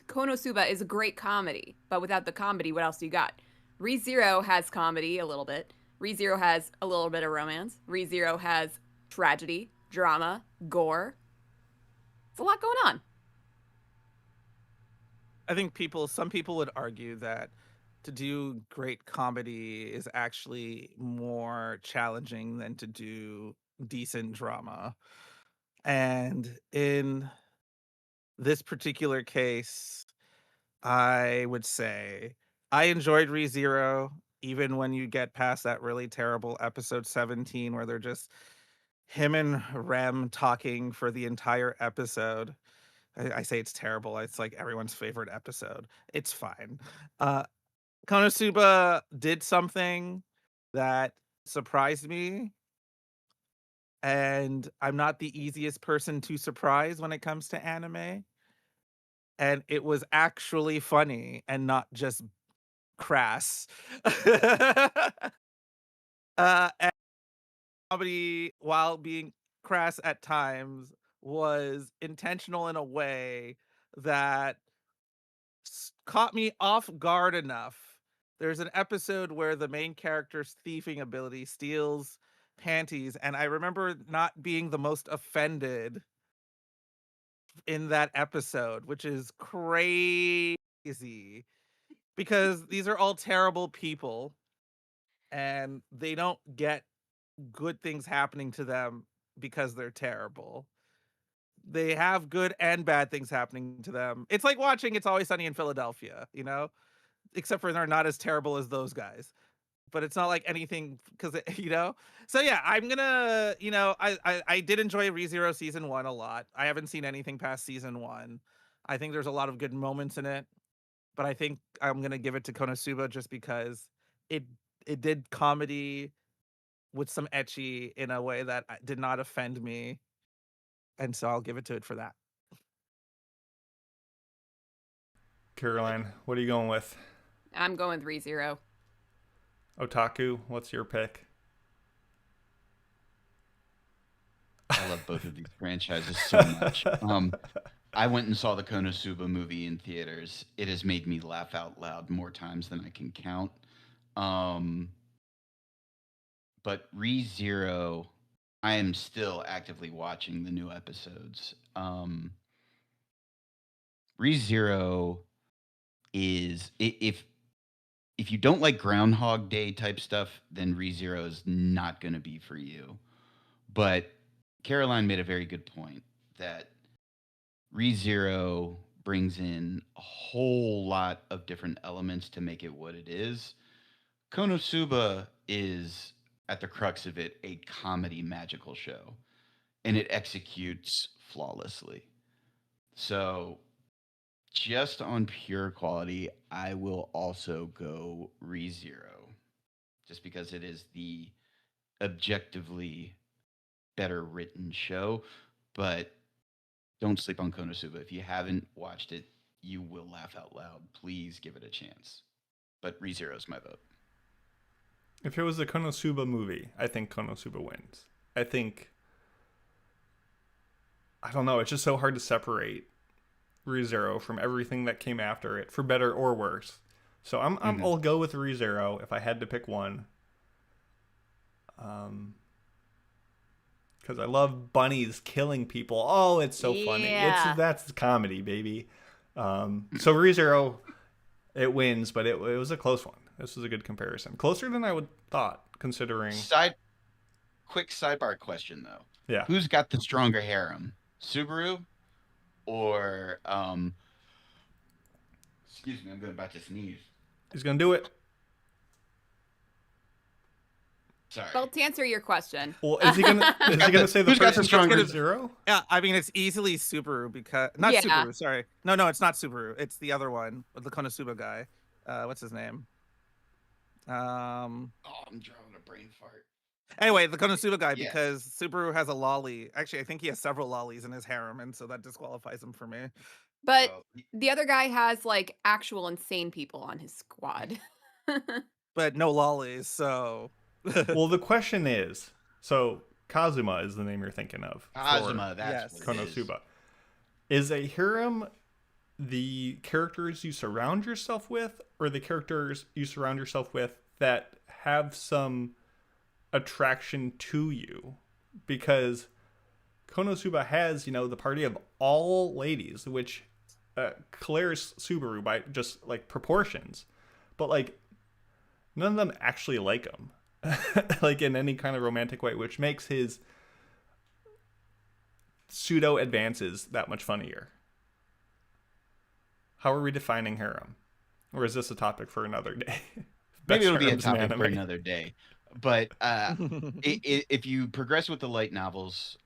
Konosuba is a great comedy, but without the comedy, what else do you got? ReZero has comedy a little bit. ReZero has a little bit of romance. ReZero has tragedy, drama, gore. It's a lot going on. I think some people would argue that to do great comedy is actually more challenging than to do decent drama. And in this particular case, I would say I enjoyed ReZero, even when you get past that really terrible episode 17 where they're just him and Rem talking for the entire episode. I say it's terrible. It's like everyone's favorite episode. It's fine. Uh, Konosuba did something that surprised me, and I'm not the easiest person to surprise when it comes to anime. And it was actually funny and not just crass. And comedy, while being crass at times, was intentional in a way that caught me off guard enough. There's an episode where the main character's thieving ability steals panties, and I remember not being the most offended in that episode, which is crazy because these are all terrible people and they don't get good things happening to them because they're terrible. They have good and bad things happening to them. It's like watching It's Always Sunny in Philadelphia, except for they're not as terrible as those guys. But it's not like anything because So yeah, I'm gonna I did enjoy ReZero season 1 a lot. I haven't seen anything past season 1. I think there's a lot of good moments in it, but I think I'm gonna give it to Konosuba just because it it did comedy with some etchy in a way that did not offend me, and so I'll give it to it for that. Caroline, what are you going with? I'm going with ReZero. Otaku, what's your pick? I love both of these franchises so much. I went and saw the Konosuba movie in theaters. It has made me laugh out loud more times than I can count. Um, but ReZero, I am still actively watching the new episodes. ReZero is if you don't like Groundhog Day type stuff, then ReZero is not going to be for you. But Caroline made a very good point that ReZero brings in a whole lot of different elements to make it what it is. Konosuba is, at the crux of it, a comedy magical show, and it executes flawlessly. So, just on pure quality, I will also go ReZero, just because it is the objectively better written show. But don't sleep on Konosuba. If you haven't watched it, you will laugh out loud. Please give it a chance. But ReZero is my vote. If it was a Konosuba movie, I think Konosuba wins. I don't know, it's just so hard to separate ReZero from everything that came after it, for better or worse. So I'll go with ReZero if I had to pick one. Because I love bunnies killing people. Oh, it's so funny. That's comedy, baby. So ReZero, it wins, but it was a close one. This was a good comparison. Closer than I would thought, considering. Quick sidebar question though. Yeah. Who's got the stronger harem, Subaru, or Excuse me, I'm about to sneeze. He's gonna do it. Sorry. Well, to answer your question. Well, is he gonna say the who's got person the stronger ReZero? Yeah, I mean it's easily Subaru because not Subaru. Sorry, no, it's not Subaru. It's the other one with the Konosuba guy. What's his name? I'm drawing a brain fart. Anyway, the Konosuba guy, because Subaru has a lolly. Actually, I think he has several lollies in his harem, and so that disqualifies him for me. But the other guy has like actual insane people on his squad. But no lollies, so. Well, the question is, so Kazuma is the name you're thinking of. Kazuma, that's what Konosuba. Is a harem the characters you surround yourself with, or the characters you surround yourself with that have some attraction to you? Because Konosuba has, the party of all ladies, which clears Subaru by just like proportions, but like none of them actually like him, like in any kind of romantic way, which makes his pseudo advances that much funnier. How are we defining harem? Or is this a topic for another day? Maybe it'll be a topic for another day. But if you progress with the light novels,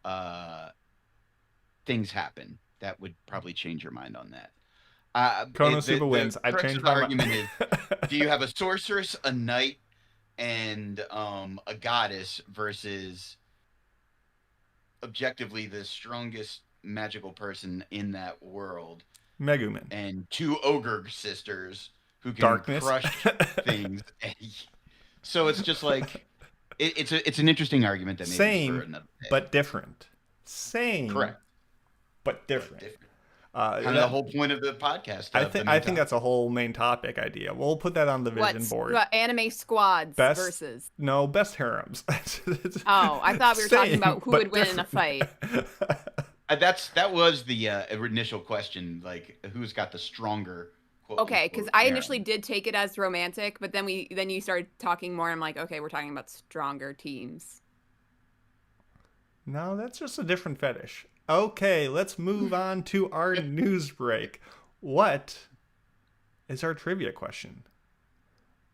things happen. That would probably change your mind on that. Konosuba wins. I changed my argument is, do you have a sorceress, a knight, and a goddess versus objectively the strongest magical person in that world? Megumin. And two ogre sisters who can crush things. So it's just like it's an interesting argument that maybe for another day. But different. Same, correct, but different. Kind of the whole point of the podcast. I think that's a whole main topic idea. We'll put that on the vision board. What anime squads versus? No, best harems. Oh, I thought we were talking about who would win in a fight. That was the initial question, like who's got the stronger. Okay, because I initially did take it as romantic, but then you started talking more. And I'm like, okay, we're talking about stronger teams. No, that's just a different fetish. Okay, let's move on to our news break. What is our trivia question?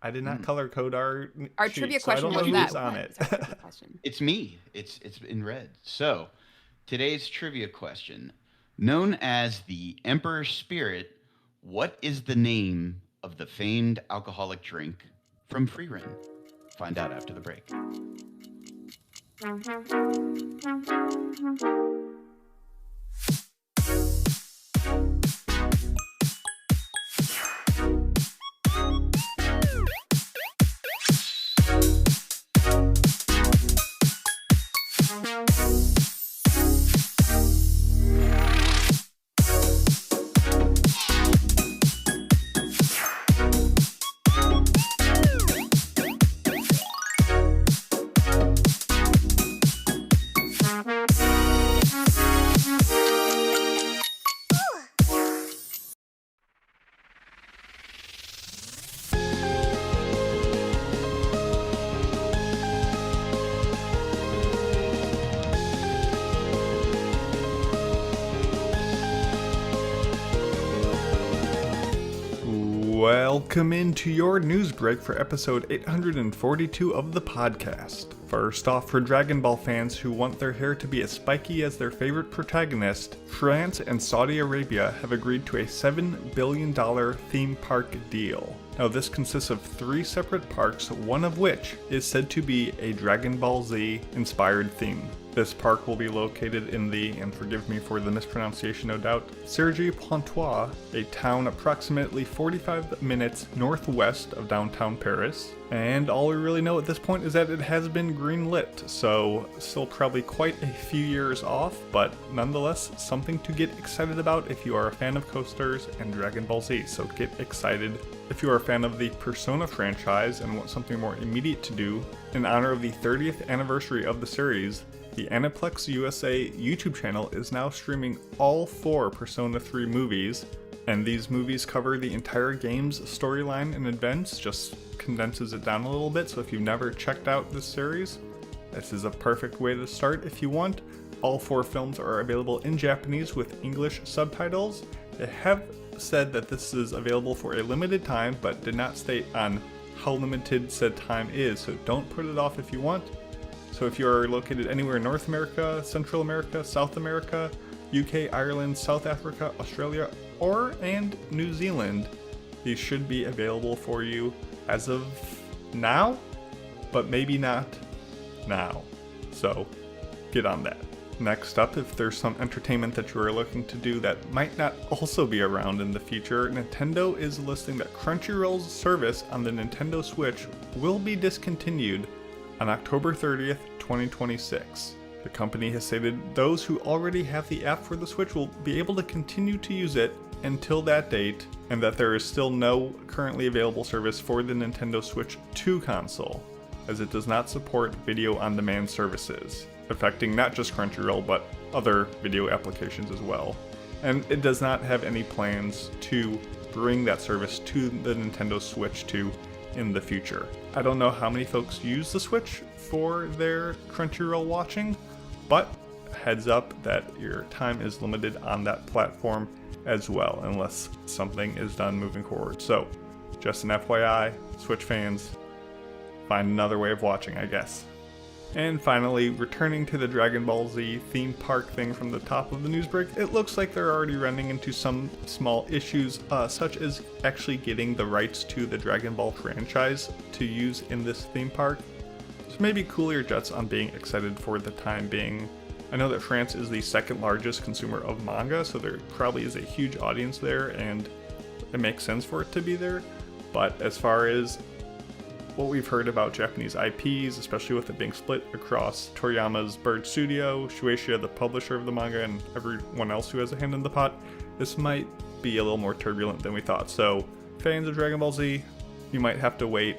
I did not color code our trivia sheet, question so I don't know was who's on it. It's me. It's in red. So today's trivia question, known as the Emperor Spirit, what is the name of the famed alcoholic drink from Frieren? Find out after the break. Welcome into your news break for episode 842 of the podcast. First off, for Dragon Ball fans who want their hair to be as spiky as their favorite protagonist, France and Saudi Arabia have agreed to a $7 billion theme park deal. Now, this consists of 3 separate parks, one of which is said to be a Dragon Ball Z inspired theme. This park will be located in the, and forgive me for the mispronunciation no doubt, Cergy-Pontoise, a town approximately 45 minutes northwest of downtown Paris. And all we really know at this point is that it has been greenlit, so still probably quite a few years off, but nonetheless something to get excited about if you are a fan of coasters and Dragon Ball Z, so get excited. If you are a fan of the Persona franchise and want something more immediate to do, in honor of the 30th anniversary of the series, the Aniplex USA YouTube channel is now streaming all 4 Persona 3 movies, and these movies cover the entire game's storyline and events, just condenses it down a little bit, so if you've never checked out this series, this is a perfect way to start if you want. All 4 films are available in Japanese with English subtitles. They have said that this is available for a limited time, but did not state on how limited said time is, so don't put it off if you want. So if you're located anywhere in North America, Central America, South America, UK, Ireland, South Africa, Australia, and New Zealand, these should be available for you as of now, but maybe not now. So get on that. Next up, if there's some entertainment that you are looking to do that might not also be around in the future, Nintendo is listing that Crunchyroll's service on the Nintendo Switch will be discontinued on October 30th, 2026. The company has stated those who already have the app for the Switch will be able to continue to use it until that date, and that there is still no currently available service for the Nintendo Switch 2 console, as it does not support video on demand services, affecting not just Crunchyroll but other video applications as well. And it does not have any plans to bring that service to the Nintendo Switch 2 in the future. I don't know how many folks use the Switch for their Crunchyroll watching, but heads up that your time is limited on that platform as well, unless something is done moving forward. So, just an FYI, Switch fans, find another way of watching, I guess. And finally, returning to the Dragon Ball Z theme park thing from the top of the news break, it looks like they're already running into some small issues, such as actually getting the rights to the Dragon Ball franchise to use in this theme park. So maybe cool your jets on being excited for the time being. I know that France is the second largest consumer of manga, so there probably is a huge audience there, and it makes sense for it to be there. But as far as what we've heard about Japanese IPs, especially with it being split across Toriyama's Bird Studio, Shueisha, the publisher of the manga, and everyone else who has a hand in the pot, this might be a little more turbulent than we thought. So, fans of Dragon Ball Z, you might have to wait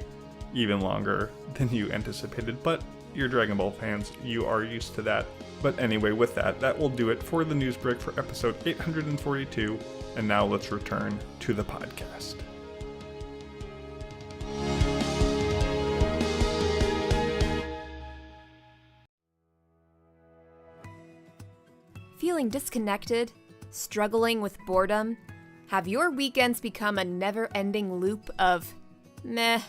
even longer than you anticipated, but you're Dragon Ball fans, you are used to that. But anyway, with that, that will do it for the news break for episode 842, and now let's return to the podcast. Feeling disconnected? Struggling with boredom? Have your weekends become a never-ending loop of meh?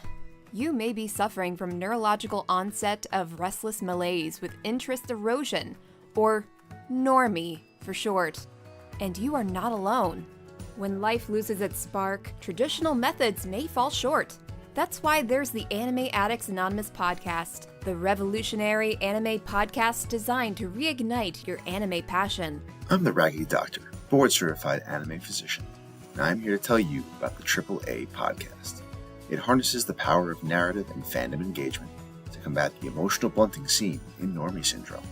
You may be suffering from neurological onset of restless malaise with interest erosion, or normie for short. And you are not alone. When life loses its spark, traditional methods may fall short. That's why there's the Anime Addicts Anonymous Podcast, the revolutionary anime podcast designed to reignite your anime passion. I'm the Raggedy Doctor, board-certified anime physician, and I'm here to tell you about the AAA Podcast. It harnesses the power of narrative and fandom engagement to combat the emotional blunting seen in normie syndrome.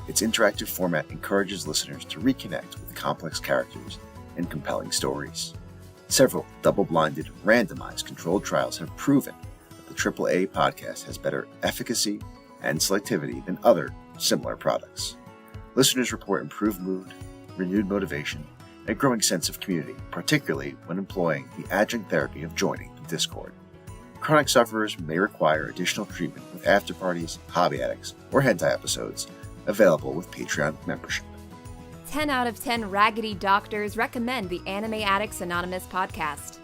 Its interactive format encourages listeners to reconnect with complex characters and compelling stories. Several double-blinded, randomized controlled trials have proven that the AAA podcast has better efficacy and selectivity than other similar products. Listeners report improved mood, renewed motivation, and a growing sense of community, particularly when employing the adjunct therapy of joining the Discord. Chronic sufferers may require additional treatment with after-parties, hobby addicts, or hentai episodes available with Patreon membership. 10 out of 10 Raggedy Doctors recommend the Anime Addicts Anonymous Podcast.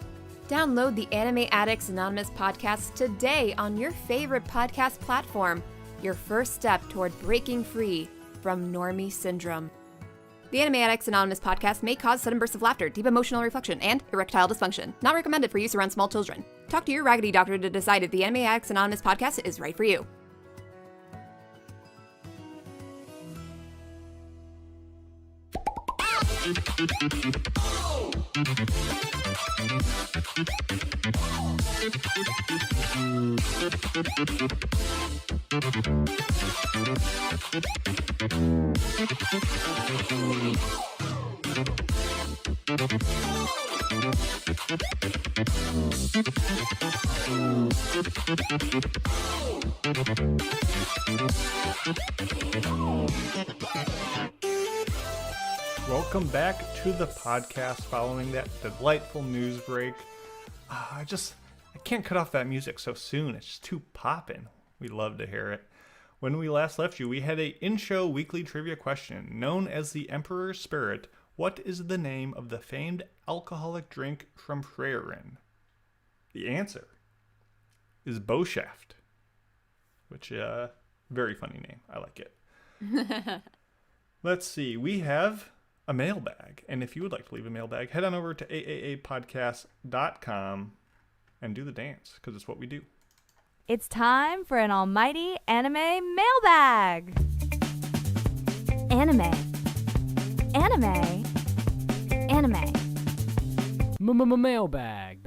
Download the Anime Addicts Anonymous Podcast today on your favorite podcast platform. Your first step toward breaking free from normie syndrome. The Anime Addicts Anonymous Podcast may cause sudden bursts of laughter, deep emotional reflection, and erectile dysfunction. Not recommended for use around small children. Talk to your raggedy doctor to decide if the Anime Addicts Anonymous Podcast is right for you. Welcome back to the podcast following that delightful news break. I can't cut off that music so soon. It's just too poppin'. We love to hear it. When we last left you, we had a in-show weekly trivia question. Known as the Emperor's Spirit, what is the name of the famed alcoholic drink from Frieren? The answer is Boshaft, which very funny name. I like it. Let's see. We have a mailbag, and if you would like to leave a mailbag, head on over to AAAPodcast.com and do the dance, because it's what we do. It's time for an almighty anime mailbag. Anime. Mailbag.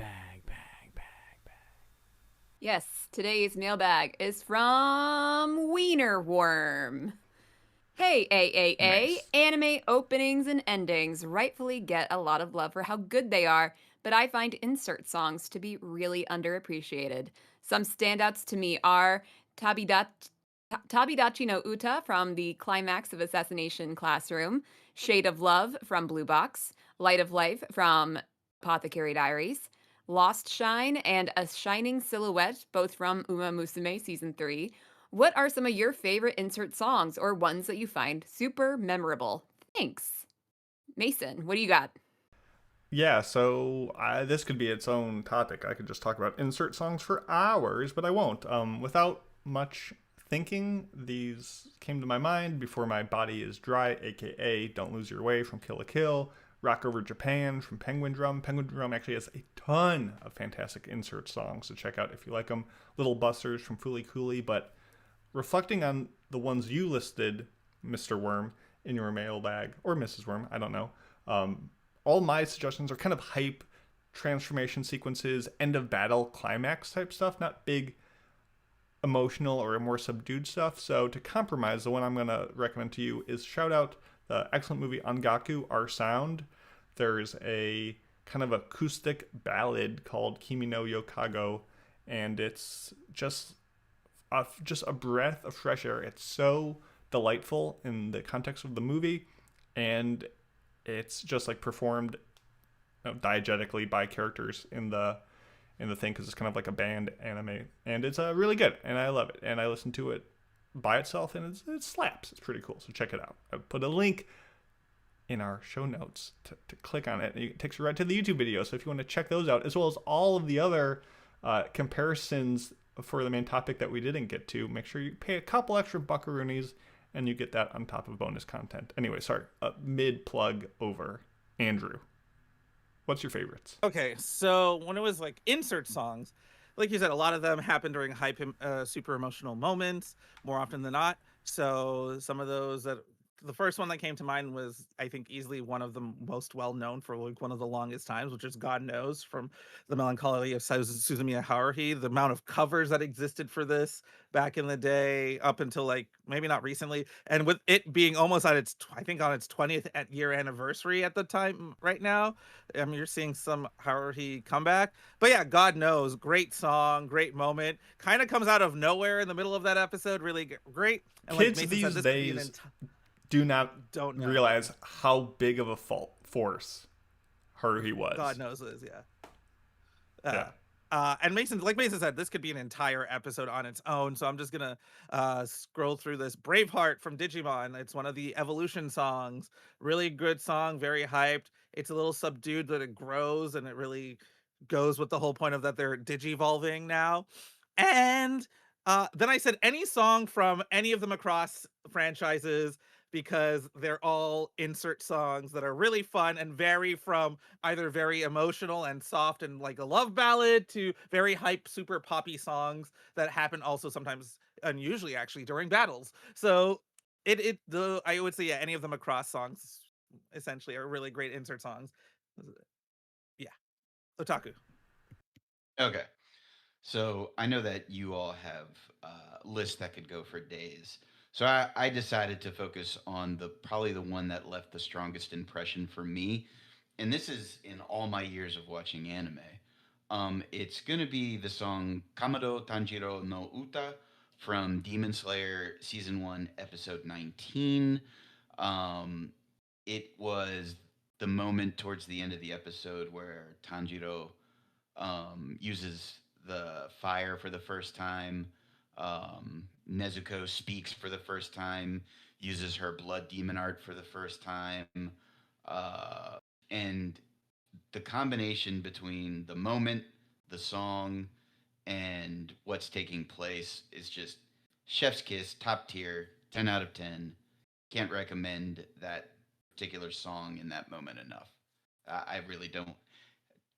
Yes, today's mailbag is from Wiener Worm. Hey, AAA, Nice. Anime openings and endings rightfully get a lot of love for how good they are, but I find insert songs to be really underappreciated. Some standouts to me are Tabidachi no Uta from the climax of Assassination Classroom, Shade of Love from Blue Box, Light of Life from Apothecary Diaries, Lost Shine, and A Shining Silhouette, both from Uma Musume Season 3. What are some of your favorite insert songs or ones that you find super memorable? Thanks. Mason, what do you got? Yeah, so this could be its own topic. I could just talk about insert songs for hours, but I won't. Without much thinking, these came to my mind before my body is dry, aka Don't Lose Your Way from Kill la Kill, Rock Over Japan from Penguin Drum. Penguin Drum actually has a ton of fantastic insert songs to check out if you like them. Little Busters from Fooly Cooly, but reflecting on the ones you listed, Mr. Worm, in your mailbag, or Mrs. Worm, I don't know, all my suggestions are kind of hype, transformation sequences, end of battle, climax type stuff, not big emotional or more subdued stuff. So to compromise, the one I'm going to recommend to you is shout out the excellent movie Ongaku, Our Sound. There's a kind of acoustic ballad called Kimi no Yokago, and it's just a breath of fresh air. It's so delightful in the context of the movie, and it's just like performed diegetically by characters in the thing, because it's kind of like a band anime, and it's really good, and I love it, and I listen to it by itself, and it slaps. It's pretty cool, so check it out. I put a link in our show notes to click on it, and it takes you right to the YouTube video, so if you want to check those out, as well as all of the other comparisons for the main topic that we didn't get to, make sure you pay a couple extra buckaroonies and you get that on top of bonus content. Anyway, sorry, mid plug over. Andrew, what's your favorites? Okay, so when it was like insert songs, like you said, a lot of them happen during hype, super emotional moments more often than not. So some of those the first one that came to mind was, I think, easily one of the most well known for like one of the longest times, which is God Knows from The Melancholy of Suzumiya Haruhi. The amount of covers that existed for this back in the day, up until like maybe not recently, and with it being almost at its, I think, on its 20th year anniversary at the time right now, I mean, you're seeing some Haruhi comeback. But yeah, God Knows, great song, great moment, kind of comes out of nowhere in the middle of that episode, really great. And Kids like these days do not don't know. realize how big of a force Haruhi was. God knows this, yeah. Yeah. And like Mason said, this could be an entire episode on its own. So I'm just gonna scroll through this. Braveheart from Digimon. It's one of the evolution songs. Really good song, very hyped. It's a little subdued, but it grows and it really goes with the whole point of that they're digivolving now. And then I said any song from any of the Macross franchises, because they're all insert songs that are really fun and vary from either very emotional and soft and like a love ballad to very hype, super poppy songs that happen also sometimes, unusually actually, during battles. So I would say, yeah, any of the Macross songs essentially are really great insert songs. Yeah. Otaku. Okay. So I know that you all have lists that could go for days. So I decided to focus on probably the one that left the strongest impression for me, and this is in all my years of watching anime. It's gonna be the song "Kamado Tanjiro no Uta" from Demon Slayer season 1, episode 19. Um, it was the moment towards the end of the episode where Tanjiro uses the fire for the first time. Nezuko speaks for the first time, uses her blood demon art for the first time. Uh, and the combination between the moment, the song, and what's taking place is just chef's kiss, top tier, 10 out of 10. Can't recommend that particular song in that moment enough. I really don't.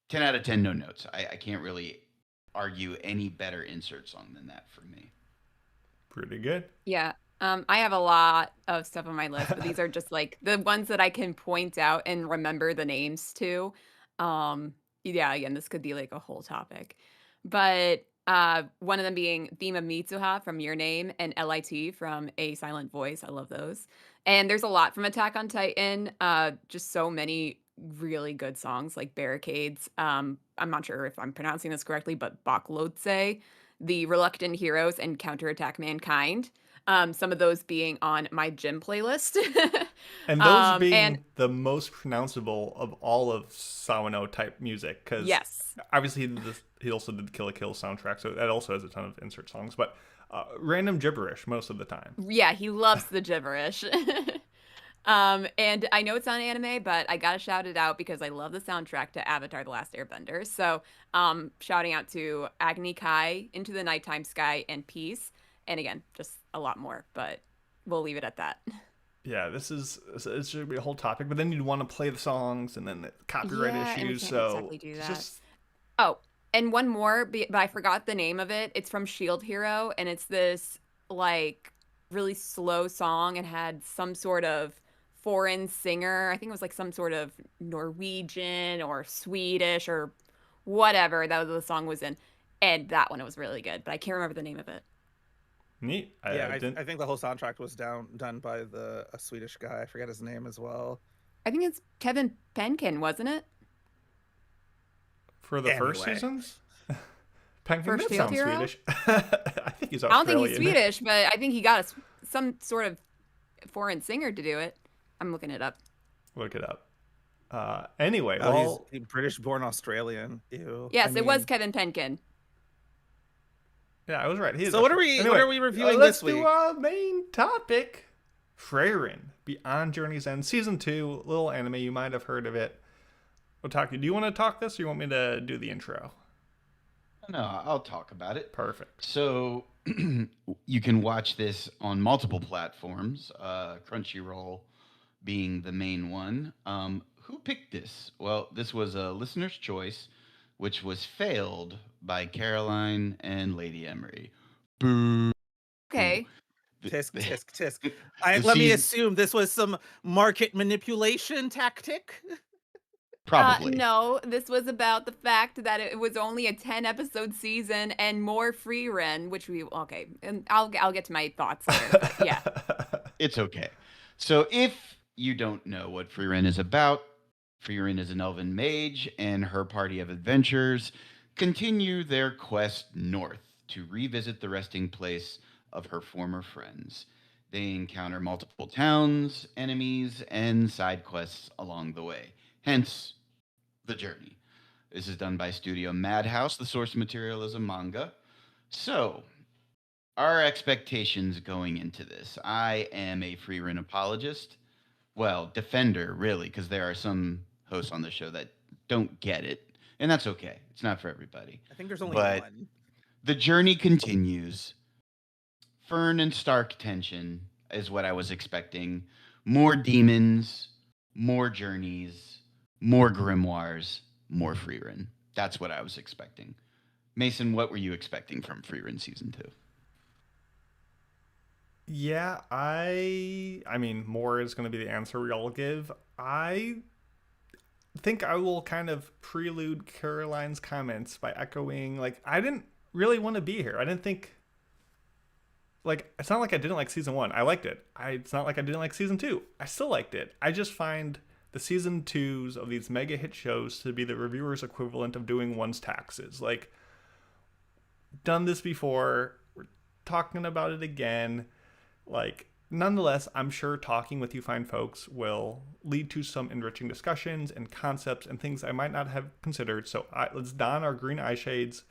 10 out of 10, no notes. I can't really argue any better insert song than that for me. Pretty good. Yeah. I have a lot of stuff on my list, but these are just like the ones that I can point out and remember the names to. Yeah, again, this could be like a whole topic. But one of them being Theme of Mitsuha from Your Name and LIT from A Silent Voice. I love those. And there's a lot from Attack on Titan. Just so many really good songs like Barricades. I'm not sure if I'm pronouncing this correctly, but Baklotse, The Reluctant Heroes, and Counterattack Mankind. Some of those being on my gym playlist. And those being the most pronounceable of all of Sawano type music, because yes, obviously he also did the Kill la Kill soundtrack, so that also has a ton of insert songs, but random gibberish most of the time. Yeah, he loves the gibberish. And I know it's not anime, but I gotta shout it out because I love the soundtrack to Avatar: The Last Airbender. So, shouting out to Agni Kai, Into the Nighttime Sky, and Peace. And again, just a lot more, but we'll leave it at that. Yeah, it should be a whole topic, but then you'd want to play the songs and then the copyright issues. So exactly do that. Oh, and one more, but I forgot the name of it. It's from Shield Hero, and it's this like really slow song and had some sort of foreign singer. I think it was like some sort of Norwegian or Swedish or whatever that the song was in. And that one was really good, but I can't remember the name of it. Neat. I think the whole soundtrack was done by a Swedish guy. I forget his name as well. I think it's Kevin Penkin, wasn't it? For the first seasons? Penkin Shield sounds Hero? Swedish. I think he's Australian. I don't think he's Swedish, but I think he got some sort of foreign singer to do it. I'm looking it up. Look it up. Anyway, he's British-born Australian. Ew. Yes, it was Kevin Penkin. Yeah, I was right. So what are we reviewing this week? Let's do our main topic. Frieren, Beyond Journey's End, Season 2, little anime. You might have heard of it. Otaku, do you want to talk this or you want me to do the intro? No, I'll talk about it. Perfect. So you can watch this on multiple platforms, Crunchyroll being the main one. Who picked this? Well, this was a listener's choice, which was failed by Caroline and Lady Emery. Boo. Okay. Tisk, tisk, tisk. Let me assume this was some market manipulation tactic. Probably. No, this was about the fact that it was only a 10-episode season and more Frieren, which and I'll get to my thoughts later. But yeah. It's okay. So if you don't know what Frieren is about, Frieren is an elven mage and her party of adventurers continue their quest north to revisit the resting place of her former friends. They encounter multiple towns, enemies, and side quests along the way. Hence, the journey. This is done by Studio Madhouse. The source material is a manga. So, our expectations going into this. I am a Frieren apologist. Well, defender, really, because there are some hosts on the show that don't get it. and that's okay. It's not for everybody. I think there's only But one. the journey continues. Fern and Stark tension is what I was expecting. More demons, more journeys, more grimoires, more Frieren. That's what I was expecting. Mason, what were you expecting from Frieren season 2? Yeah, I mean, more is going to be the answer we all give. I think I will kind of prelude Caroline's comments by echoing, like, I didn't really want to be here. I didn't think, like, it's not like I didn't like season 1. I liked it. It's not like I didn't like season 2. I still liked it. I just find the season 2s of these mega hit shows to be the reviewer's equivalent of doing one's taxes. Like, done this before. We're talking about it again. Like, nonetheless, I'm sure talking with you fine folks will lead to some enriching discussions and concepts and things I might not have considered. So let's don our green eye shades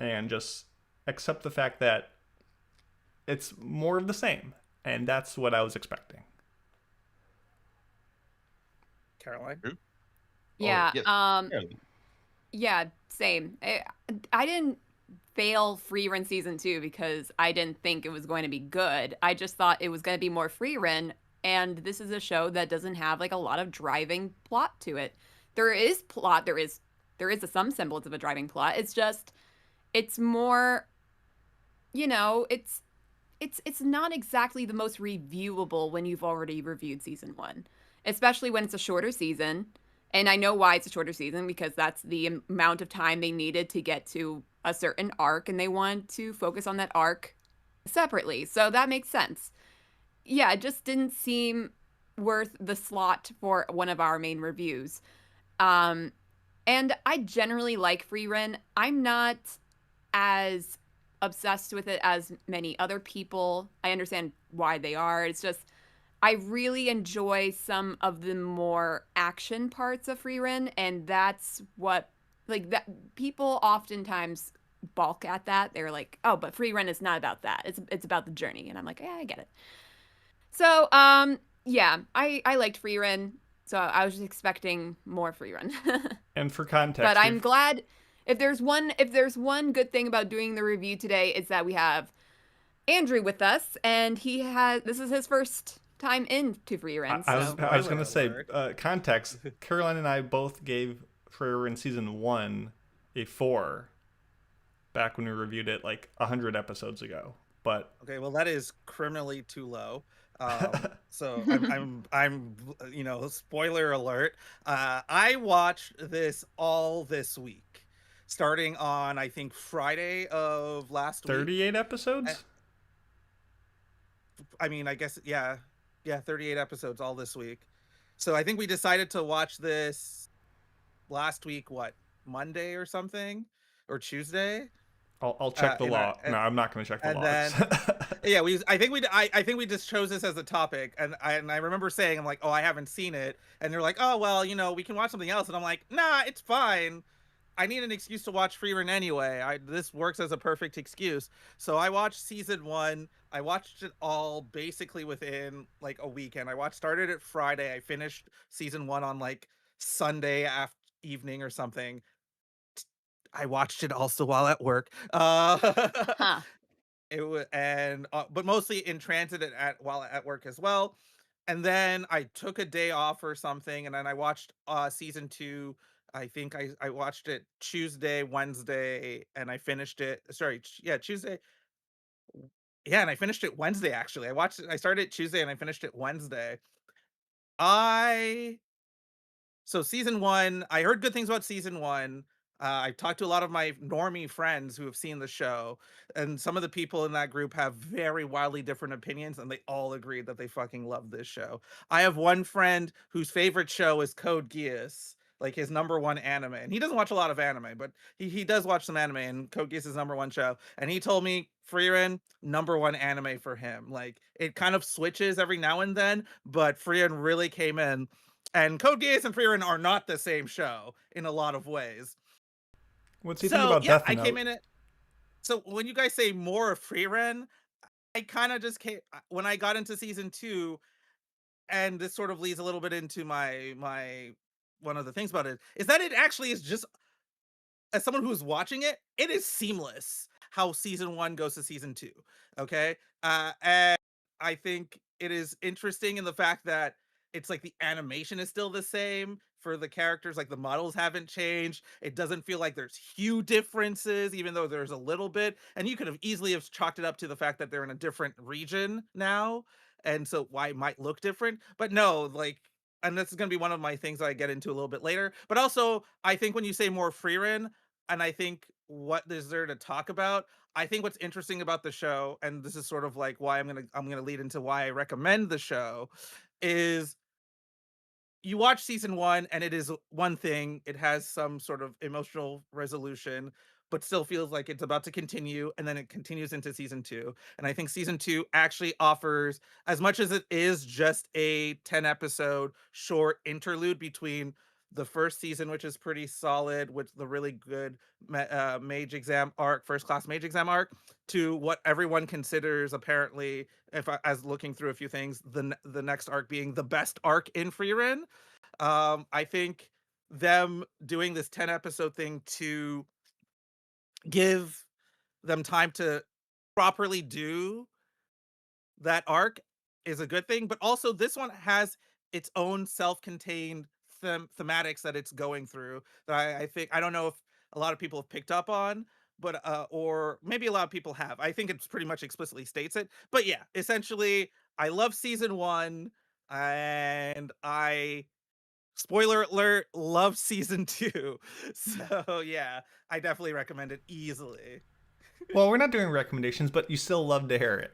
and just accept the fact that it's more of the same. And that's what I was expecting. Caroline? Yeah. yes. Yeah, same. I didn't fail Frieren season 2 because I didn't think it was going to be good. I just thought it was going to be more Frieren, and this is a show that doesn't have like a lot of driving plot to it. There is plot, there is some semblance of a driving plot. It's more, it's not exactly the most reviewable when you've already reviewed season 1, especially when it's a shorter season. And I know why it's a shorter season, because that's the amount of time they needed to get to a certain arc, and they want to focus on that arc separately. So that makes sense. Yeah, it just didn't seem worth the slot for one of our main reviews. And I generally like Frieren. I'm not as obsessed with it as many other people. I understand why they are. It's just I really enjoy some of the more action parts of Frieren, and that's what, like, that people oftentimes balk at that. They're like, "Oh, but Frieren is not about that. It's about the journey." And I'm like, "Yeah, I get it." So, yeah, I liked Frieren, so I was just expecting more Frieren. And for context, But I'm glad if there's one good thing about doing the review today, is that we have Andrew with us, and this is his first time into Frieren. I was going to say, alert. context, Caroline and I both gave Frieren season 1 a 4 back when we reviewed it like 100 episodes ago. But Okay, well, that is criminally too low. So I'm spoiler alert. I watched this all this week, starting on, I think, Friday of last week. 38 episodes? I mean, I guess, yeah, 38 episodes all this week. So I think we decided to watch this last week, Monday or something, or Tuesday. I'll check the law. No, I'm not going to check the laws. Yeah, I think we just chose this as a topic, and I remember saying, I'm like, oh, I haven't seen it, and they're like, oh, well, we can watch something else, and I'm like, nah, it's fine. I need an excuse to watch Frieren anyway. This works as a perfect excuse. So I watched season 1. I watched it all basically within like a weekend. Started it Friday. I finished season 1 on like Sunday evening or something. I watched it also while at work. Huh. It was, but mostly in transit while at work as well. And then I took a day off or something, and then I watched season 2. I think I watched it Tuesday, Wednesday, and I finished it. Sorry, Tuesday. Yeah, and I finished it Wednesday, actually. I started it Tuesday and I finished it Wednesday. So season 1, I heard good things about season 1. I've talked to a lot of my normie friends who have seen the show, and some of the people in that group have very wildly different opinions, and they all agree that they fucking love this show. I have one friend whose favorite show is Code Geass, like his number 1 anime, and he doesn't watch a lot of anime, but he does watch some anime, and Code Geass is his number 1 show, and he told me Frieren, number 1 anime for him. Like, it kind of switches every now and then, but Frieren really came in, and Code Geass and Frieren are not the same show in a lot of ways. What's he think about Death Note? I came in it. So when you guys say more of Frieren, I kind of just came when I got into season 2, and this sort of leads a little bit into my one of the things about it, is that it actually is just as someone who's watching it, it is seamless how season 1 goes to season 2. Okay, and I think it is interesting in the fact that it's like the animation is still the same for the characters, like the models haven't changed. It doesn't feel like there's huge differences, even though there's a little bit. And you could have easily have chalked it up to the fact that they're in a different region now, and so why it might look different. But no, like, and this is going to be one of my things that I get into a little bit later. But also, I think when you say more Frieren, and I think what is there to talk about, I think what's interesting about the show, and this is sort of like why I'm gonna lead into why I recommend the show, is you watch season 1 and it is one thing. It has some sort of emotional resolution, but still feels like it's about to continue, and then it continues into season 2. And I think season 2 actually offers, as much as it is just a 10 episode short interlude between the first season, which is pretty solid with the really good mage exam arc, first class mage exam arc, to what everyone considers apparently, as looking through a few things, the next arc being the best arc in Frieren. I think them doing this 10 episode thing to give them time to properly do that arc is a good thing, but also this one has its own self-contained thematics that it's going through that I think, I don't know if a lot of people have picked up on, but or maybe a lot of people have. I think it's pretty much explicitly states it. But yeah, essentially, I love season 1, and I, spoiler alert, love season 2. So yeah, I definitely recommend it easily. Well, we're not doing recommendations, but you still love to hear it.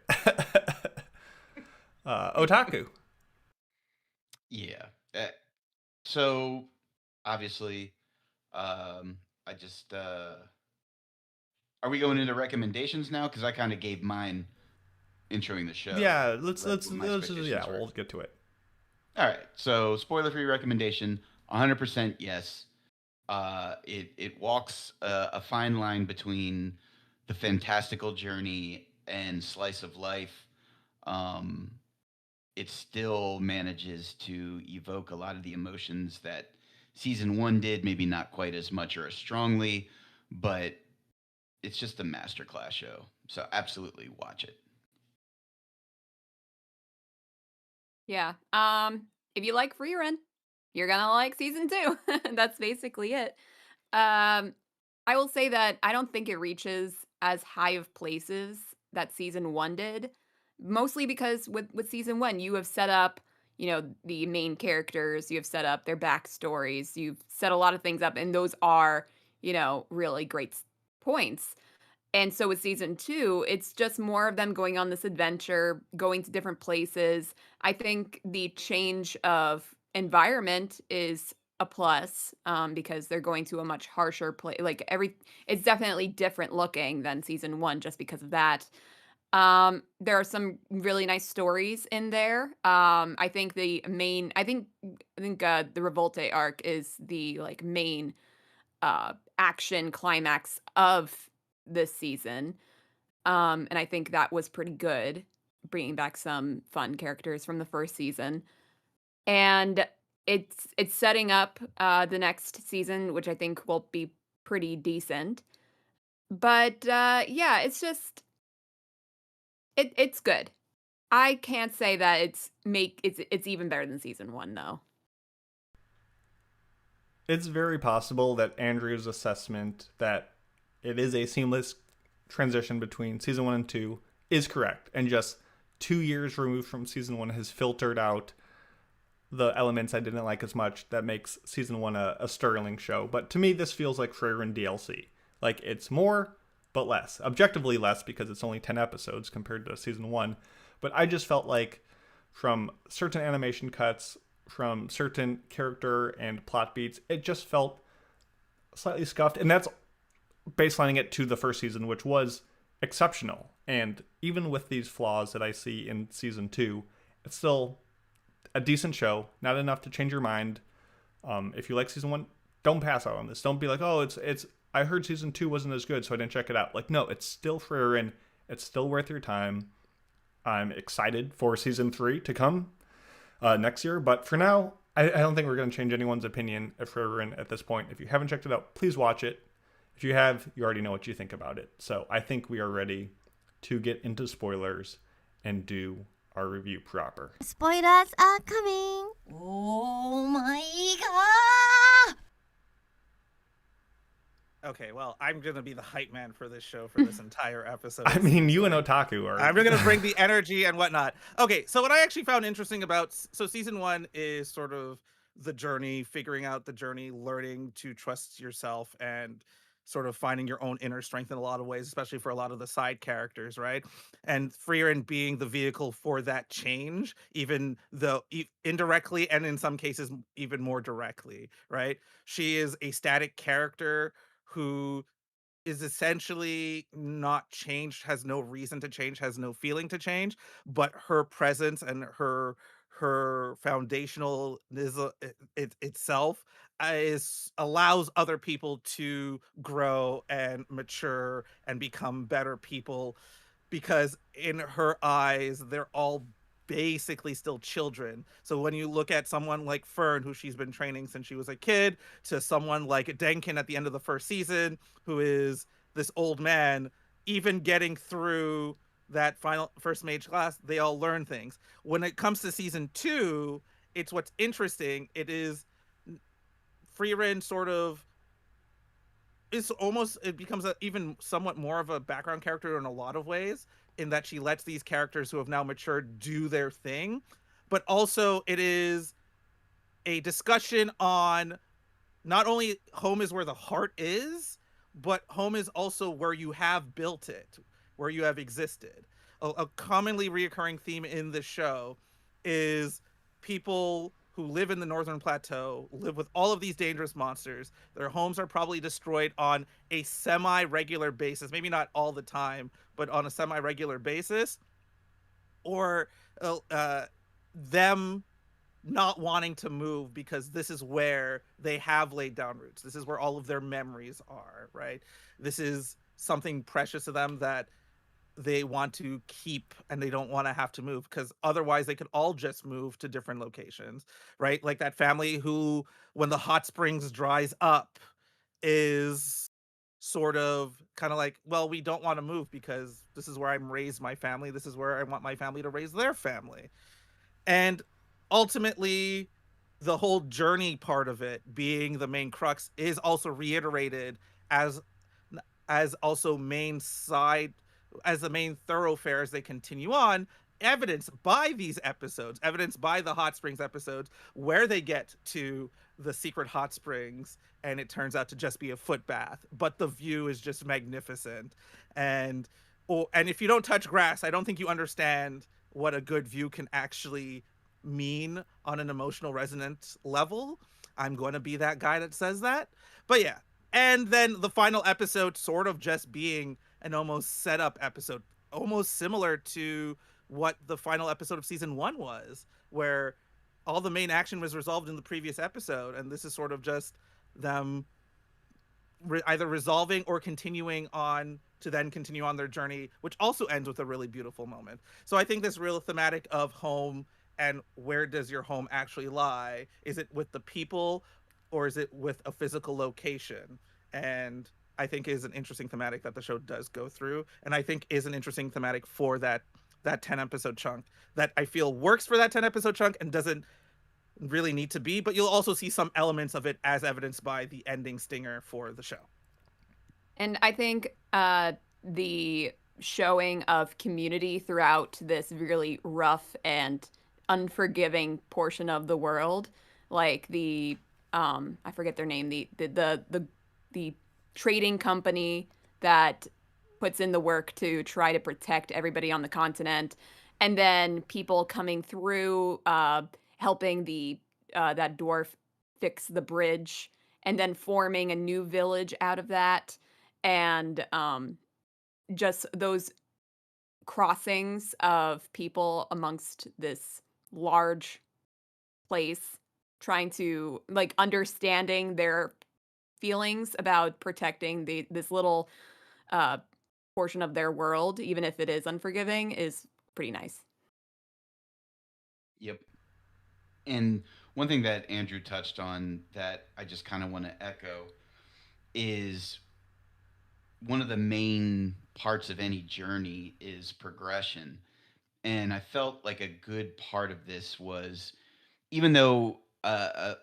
Otaku. Yeah. So obviously, I just are we going into recommendations now? Because I kind of gave mine introing the show. Yeah, let's what my expectations yeah, were. we'll get to it. All right. So spoiler-free recommendation, 100% yes. It walks a fine line between the fantastical journey and slice of life. It still manages to evoke a lot of the emotions that season 1 did, maybe not quite as much or as strongly, but it's just a masterclass show. So absolutely watch it. Yeah. If you like Frieren, you're gonna like season 2. That's basically it. I will say that I don't think it reaches as high of places that season 1 did. Mostly because with season 1, you have set up, the main characters, you have set up their backstories, you've set a lot of things up, and those are, really great points. And so with season 2, it's just more of them going on this adventure, going to different places. I think the change of environment is a plus, because they're going to a much harsher place. Like it's definitely different looking than season 1 just because of that. There are some really nice stories in there. I think the Revolte arc is the like main action climax of this season. And I think that was pretty good, bringing back some fun characters from the first season. And it's setting up the next season, which I think will be pretty decent. But yeah, it's just it's good. I can't say that it's even better than season 1 though. It's very possible that Andrew's assessment that it is a seamless transition between season 1 and 2 is correct, and just 2 years removed from season 1 has filtered out the elements I didn't like as much that makes season 1 a sterling show. But to me, this feels like Frieren DLC. Like, it's more, but less. Objectively less, because it's only 10 episodes compared to season 1. But I just felt like from certain animation cuts, from certain character and plot beats, it just felt slightly scuffed. And that's baselining it to the first season, which was exceptional. And even with these flaws that I see in season 2, it's still a decent show. Not enough to change your mind. If you like season 1, don't pass out on this. Don't be like, oh, it's I heard season 2 wasn't as good, so I didn't check it out. Like, no, it's still Frieren. It's still worth your time. I'm excited for season 3 to come next year. But for now, I don't think we're going to change anyone's opinion of Frieren at this point. If you haven't checked it out, please watch it. If you have, you already know what you think about it. So I think we are ready to get into spoilers and do our review proper. Spoilers are coming. Oh my god. Okay, well, I'm gonna be the hype man for this show for this entire episode. I mean, you and Otaku are. I'm gonna bring the energy and whatnot. Okay, so what I actually found interesting about season 1 is sort of the journey, figuring out the journey, learning to trust yourself, and sort of finding your own inner strength in a lot of ways, especially for a lot of the side characters, right? And Frieren being the vehicle for that change, even though indirectly and in some cases even more directly, right? She is a static character who is essentially not changed, has no reason to change, has no feeling to change, but her presence and her foundational itself allows other people to grow and mature and become better people, because in her eyes they're all basically still children. So when you look at someone like Fern, who she's been training since she was a kid, to someone like Denkin at the end of the first season, who is this old man, even getting through that final first mage class, they all learn things. When it comes to season 2, it's what's interesting. It is Frieren sort of it becomes even somewhat more of a background character in a lot of ways, in that she lets these characters who have now matured do their thing, but also it is a discussion on not only home is where the heart is, but home is also where you have built it, where you have existed. A commonly reoccurring theme in the show is people who live in the Northern Plateau live with all of these dangerous monsters. Their homes are probably destroyed on a semi-regular basis, maybe not all the time, but on a semi-regular basis, or them not wanting to move because this is where they have laid down roots. This is where all of their memories are, right? This is something precious to them that they want to keep, and they don't want to have to move, because otherwise they could all just move to different locations, right? Like that family who, when the hot springs dries up, is sort of kind of like, well, we don't want to move because this is where I'm raised my family. This is where I want my family to raise their family. And ultimately, the whole journey part of it being the main crux is also reiterated as also main side, as the main thoroughfare as they continue on, evidenced by these episodes, evidenced by the hot springs episodes, where they get to the secret hot springs and it turns out to just be a foot bath, but the view is just magnificent. And if you don't touch grass, I don't think you understand what a good view can actually mean on an emotional resonance level. I'm going to be that guy that says that. But yeah, and then the final episode sort of just being an almost setup episode, almost similar to what the final episode of season 1 was, where all the main action was resolved in the previous episode, and this is sort of just them either resolving or continuing on to then continue on their journey, which also ends with a really beautiful moment. So I think this real thematic of home and where does your home actually lie? Is it with the people, or is it with a physical location? And I think is an interesting thematic that the show does go through, and I think is an interesting thematic for that 10 episode chunk that I feel works for that 10 episode chunk and doesn't really need to be, but you'll also see some elements of it as evidenced by the ending stinger for the show. And I think the showing of community throughout this really rough and unforgiving portion of the world, like the I forget their name, the trading company that puts in the work to try to protect everybody on the continent, and then people coming through, helping that dwarf fix the bridge, and then forming a new village out of that, and just those crossings of people amongst this large place, trying to like understanding their feelings about protecting this little portion of their world, even if it is unforgiving, is pretty nice. Yep. And one thing that Andrew touched on that I just kind of want to echo is one of the main parts of any journey is progression. And I felt like a good part of this was, even though a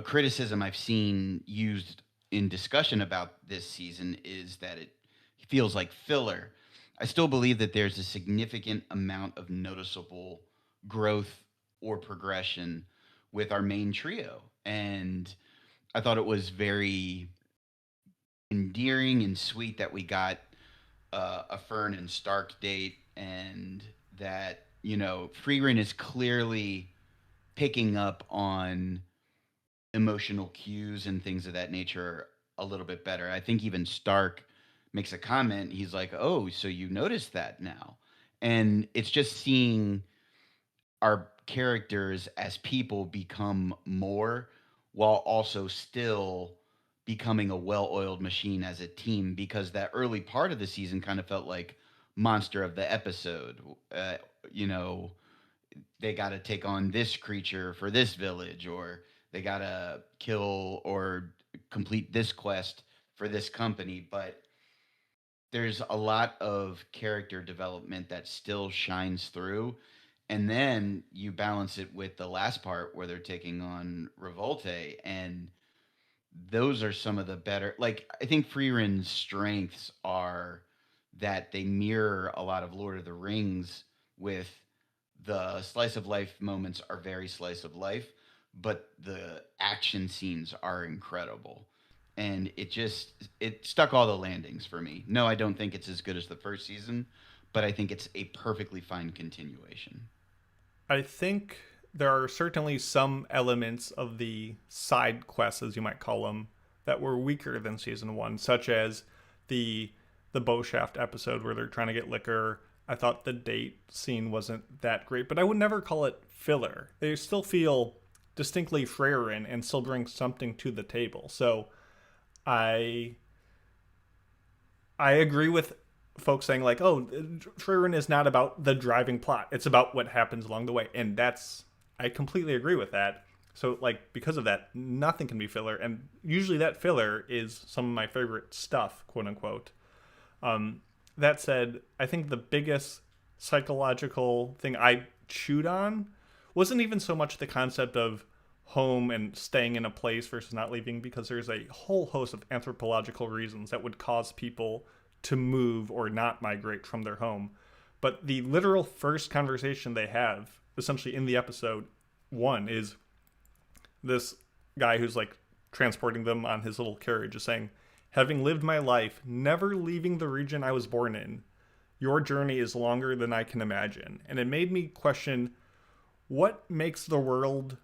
criticism I've seen used in discussion about this season is that it feels like filler, I still believe that there's a significant amount of noticeable growth or progression with our main trio. And I thought it was very endearing and sweet that we got a Fern and Stark date, and that, Frieren is clearly picking up on emotional cues and things of that nature a little bit better. I think even Stark makes a comment. He's like, "Oh, so you noticed that now?" And it's just seeing our characters as people become more, while also still becoming a well-oiled machine as a team, because that early part of the season kind of felt like monster of the episode. uh, you know they got to take on this creature for this village, or they got to kill or complete this quest for this company. But there's a lot of character development that still shines through. And then you balance it with the last part where they're taking on Revolte, and those are some of the better. Like, I think Freeren's strengths are that they mirror a lot of Lord of the Rings, with the slice of life moments are very slice of life, but the action scenes are incredible. And it stuck all the landings for me. No, I don't think it's as good as the first season, but I think it's a perfectly fine continuation. I think there are certainly some elements of the side quests, as you might call them, that were weaker than season one, such as the the bow shaft episode where they're trying to get liquor. I thought the date scene wasn't that great, but I would never call it filler. They still feel distinctly Frieren and still bring something to the table. So I I agree with folks saying like, "Oh, Frieren is not about the driving plot. It's about what happens along the way." And I completely agree with that. So like because of that, nothing can be filler, and usually that filler is some of my favorite stuff, quote unquote. That said, I think the biggest psychological thing I chewed on wasn't even so much the concept of home and staying in a place versus not leaving, because there's a whole host of anthropological reasons that would cause people to move or not migrate from their home. But the literal first conversation they have, essentially in the episode one, is this guy who's like transporting them on his little carriage is saying, "Having lived my life, never leaving the region I was born in, your journey is longer than I can imagine." And it made me question what makes the world.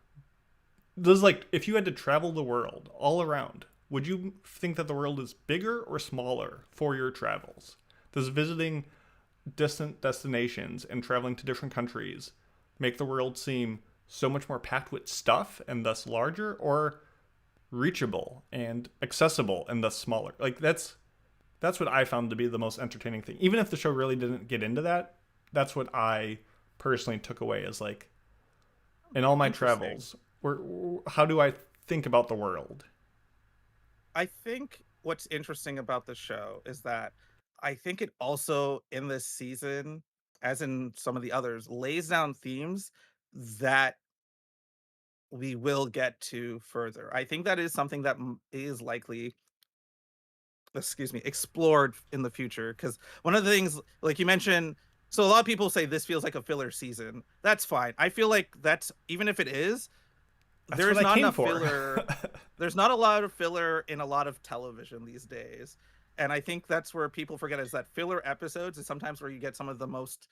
Does, like, if you had to travel the world all around, would you think that the world is bigger or smaller for your travels? Does visiting distant destinations and traveling to different countries make the world seem so much more packed with stuff and thus larger, or reachable and accessible and thus smaller? Like that's what I found to be the most entertaining thing. Even if the show really didn't get into that, that's what I personally took away as like, in all my travels, how do I think about the world? I think what's interesting about the show is that I think it also in this season, as in some of the others, lays down themes that we will get to further. I think that is something that is likely, excuse me, explored in the future. Because one of the things, like you mentioned, so a lot of people say this feels like a filler season. That's fine. I feel like that's, even if it is, That's there's what I not came enough for. filler. There's not a lot of filler in a lot of television these days. And I think that's where people forget, is that filler episodes is sometimes where you get some of the most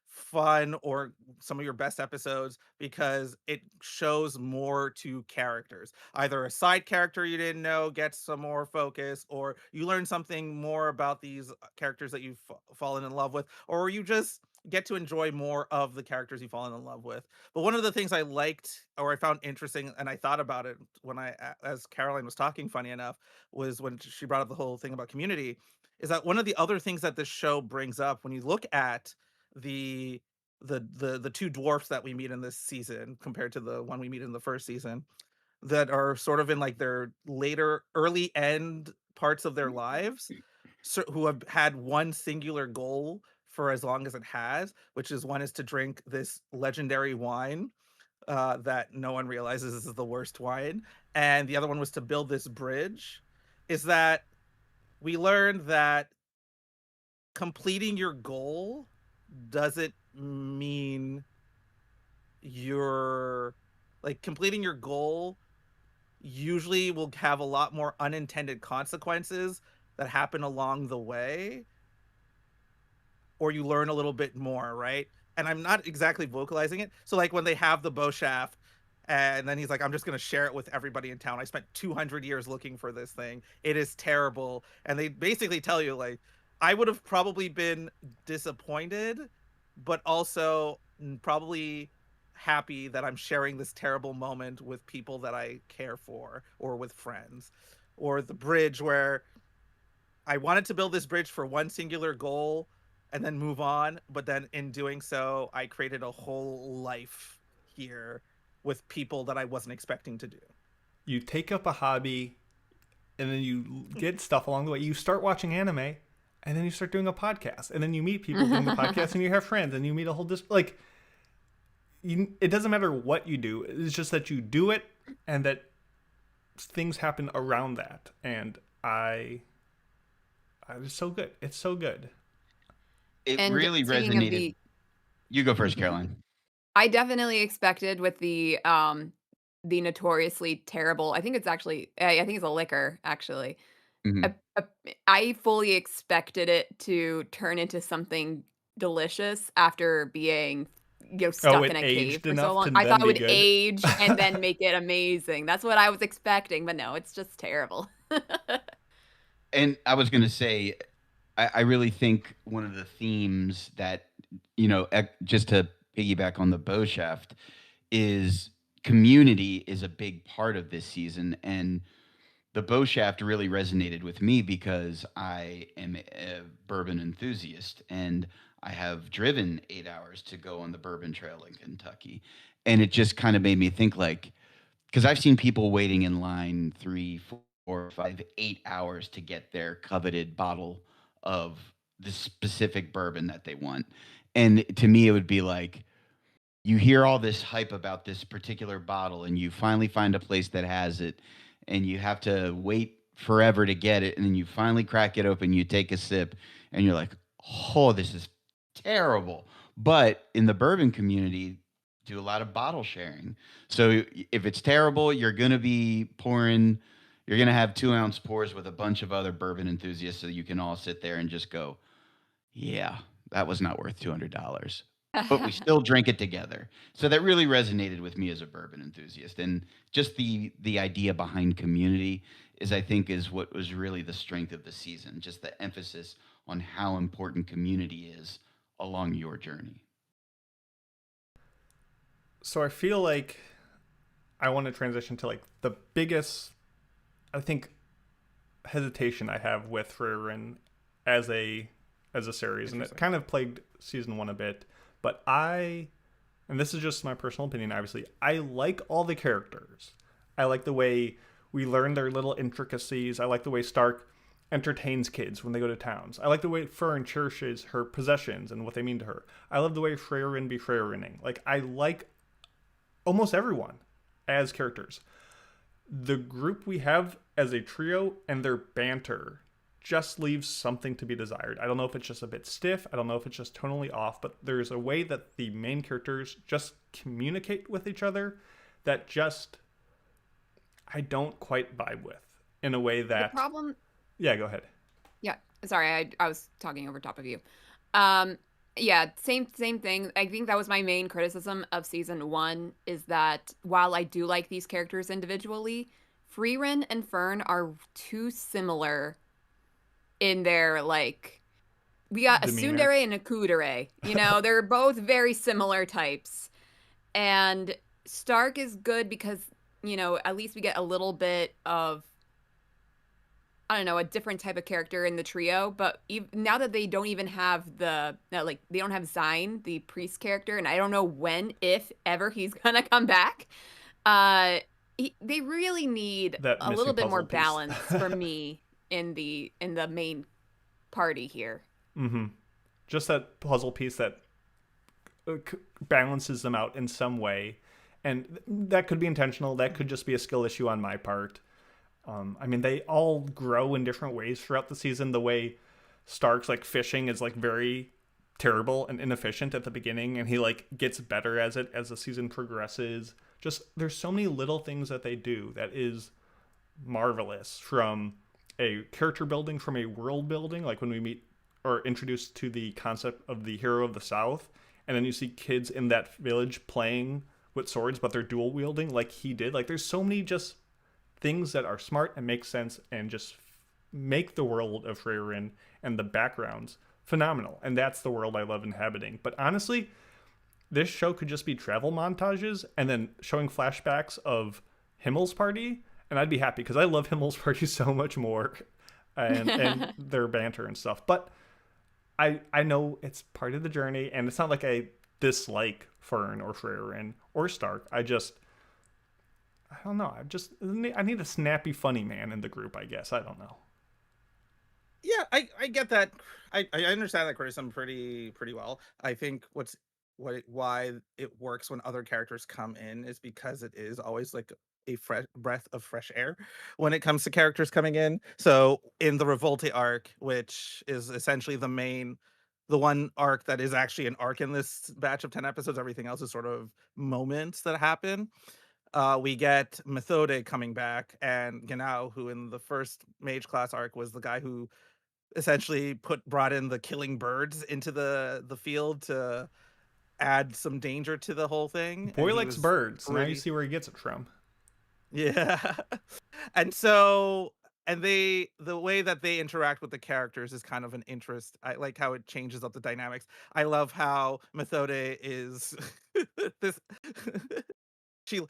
fun or some of your best episodes, because it shows more to characters. Either a side character you didn't know gets some more focus, or you learn something more about these characters that you've fallen in love with, or you just get to enjoy more of the characters you've fallen in love with. But one of the things I liked, or I found interesting, and I thought about it when as Caroline was talking, funny enough, was when she brought up the whole thing about community, is that one of the other things that this show brings up, when you look at the the two dwarfs that we meet in this season compared to the one we meet in the first season, that are sort of in like their later early end parts of their lives, who have had one singular goal for as long as it has, which is one is to drink this legendary wine that no one realizes is the worst wine, and the other one was to build this bridge, is that we learned that completing your goal doesn't mean you're like completing your goal usually will have a lot more unintended consequences that happen along the way, or you learn a little bit more, right? And I'm not exactly vocalizing it. So like when they have the bow shaft and then he's like, I'm just going to share it with everybody in town. I spent 200 years looking for this thing. It is terrible. And they basically tell you like, I would have probably been disappointed, but also probably happy that I'm sharing this terrible moment with people that I care for or with friends. Or the bridge where I wanted to build this bridge for one singular goal and then move on, but then in doing so, I created a whole life here with people that I wasn't expecting to do. You take up a hobby, and then you get stuff along the way. You start watching anime, and then you start doing a podcast, and then you meet people doing the podcast, and you have friends, and you meet a whole it doesn't matter what you do. It's just that you do it, and that things happen around that. And it's so good. It's so good. It really resonated. You go first, Caroline. I definitely expected with the notoriously terrible. I think it's a liquor actually. Mhm. I fully expected it to turn into something delicious after being stuck it in a aged cave for so enough long. to I then thought it be would good? age and then make it amazing. That's what I was expecting, but no, it's just terrible. And I was going to say, I really think one of the themes that, just to piggyback on the bow shaft, is community is a big part of this season. And the bow shaft really resonated with me because I am a bourbon enthusiast and I have driven 8 hours to go on the Bourbon Trail in Kentucky. And it just kind of made me think like, because I've seen people waiting in line 3, 4, 5, 8 hours to get their coveted bottle of the specific bourbon that they want. And to me, it would be like, you hear all this hype about this particular bottle and you finally find a place that has it and you have to wait forever to get it. And then you finally crack it open, you take a sip and you're like, oh, this is terrible. But in the bourbon community, do a lot of bottle sharing. So if it's terrible, you're going to be you're going to have 2-ounce pours with a bunch of other bourbon enthusiasts so you can all sit there and just go, yeah, that was not worth $200. But we still drink it together. So that really resonated with me as a bourbon enthusiast. And just the idea behind community I think is what was really the strength of the season, just the emphasis on how important community is along your journey. So I feel like I want to transition to like the biggest, I think, hesitation I have with Frieren as a series, and it kind of plagued season 1 a bit. But and this is just my personal opinion, obviously, I like all the characters. I like the way we learn their little intricacies. I like the way Stark entertains kids when they go to towns. I like the way Frieren cherishes her possessions and what they mean to her. I love the way Frieren be Frierening. Like, I like almost everyone as characters. The group we have as a trio and their banter just leaves something to be desired. I don't know if it's just a bit stiff. I don't know if it's just tonally off, but there's a way that the main characters just communicate with each other that just I don't quite vibe with in a way that... The problem... Yeah, go ahead. Yeah, sorry, I was talking over top of you. Yeah, same thing. I think that was my main criticism of season 1 is that while I do like these characters individually, Frieren and Fern are too similar in their, like, we got demeanor. a tsundere and a kudere. They're both very similar types. And Stark is good because, at least we get a little bit of, I don't know, a different type of character in the trio. But now that they don't even have they don't have Zine, the priest character, and I don't know when, if ever, he's gonna come back. They really need That a little bit more puzzle piece. balance for me in the main party here. Mm-hmm. Just that puzzle piece that balances them out in some way. And that could be intentional. That could just be a skill issue on my part. I mean, they all grow in different ways throughout the season. The way Stark's like fishing is like very terrible and inefficient at the beginning, and he like gets better as the season progresses. Just there's so many little things that they do that is marvelous, from a character building, from a world building, like when we meet or introduced to the concept of the hero of the South, and then you see kids in that village playing with swords, but they're dual wielding like he did. Like there's so many just things that are smart and make sense and just make the world of Frieren and the backgrounds phenomenal. And that's the world I love inhabiting. But honestly, this show could just be travel montages and then showing flashbacks of Himmel's party, and I'd be happy because I love Himmel's party so much more, and their banter and stuff. But I know it's part of the journey, and it's not like I dislike Fern or Frieren or Stark. I don't know. I need a snappy, funny man in the group, I guess. I don't know. Yeah, I get that. I understand that criticism pretty well. I think why it works when other characters come in is because it is always like a fresh breath of fresh air when it comes to characters coming in. So in the Revolte arc, which is essentially the one arc that is actually an arc in this batch of 10 episodes, everything else is sort of moments that happen. We get Methode coming back, and Genau, who in the first Mage class arc was the guy who essentially brought in the killing birds into the field to add some danger to the whole thing. Boy likes birds. Now you see where he gets it from. Yeah. And the way that they interact with the characters is kind of an interest. I like how it changes up the dynamics. I love how Methode is this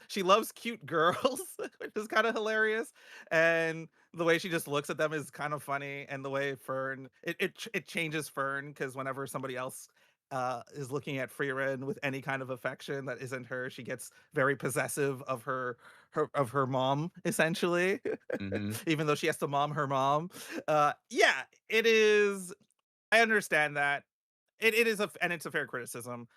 she loves cute girls, which is kind of hilarious, and the way she just looks at them is kind of funny. And the way Fern it changes Fern, because whenever somebody else is looking at Frieren with any kind of affection that isn't her, she gets very possessive of her mom, essentially. Mm-hmm. Even though she has to mom her mom. Yeah, it is. I understand that it is and it's a fair criticism,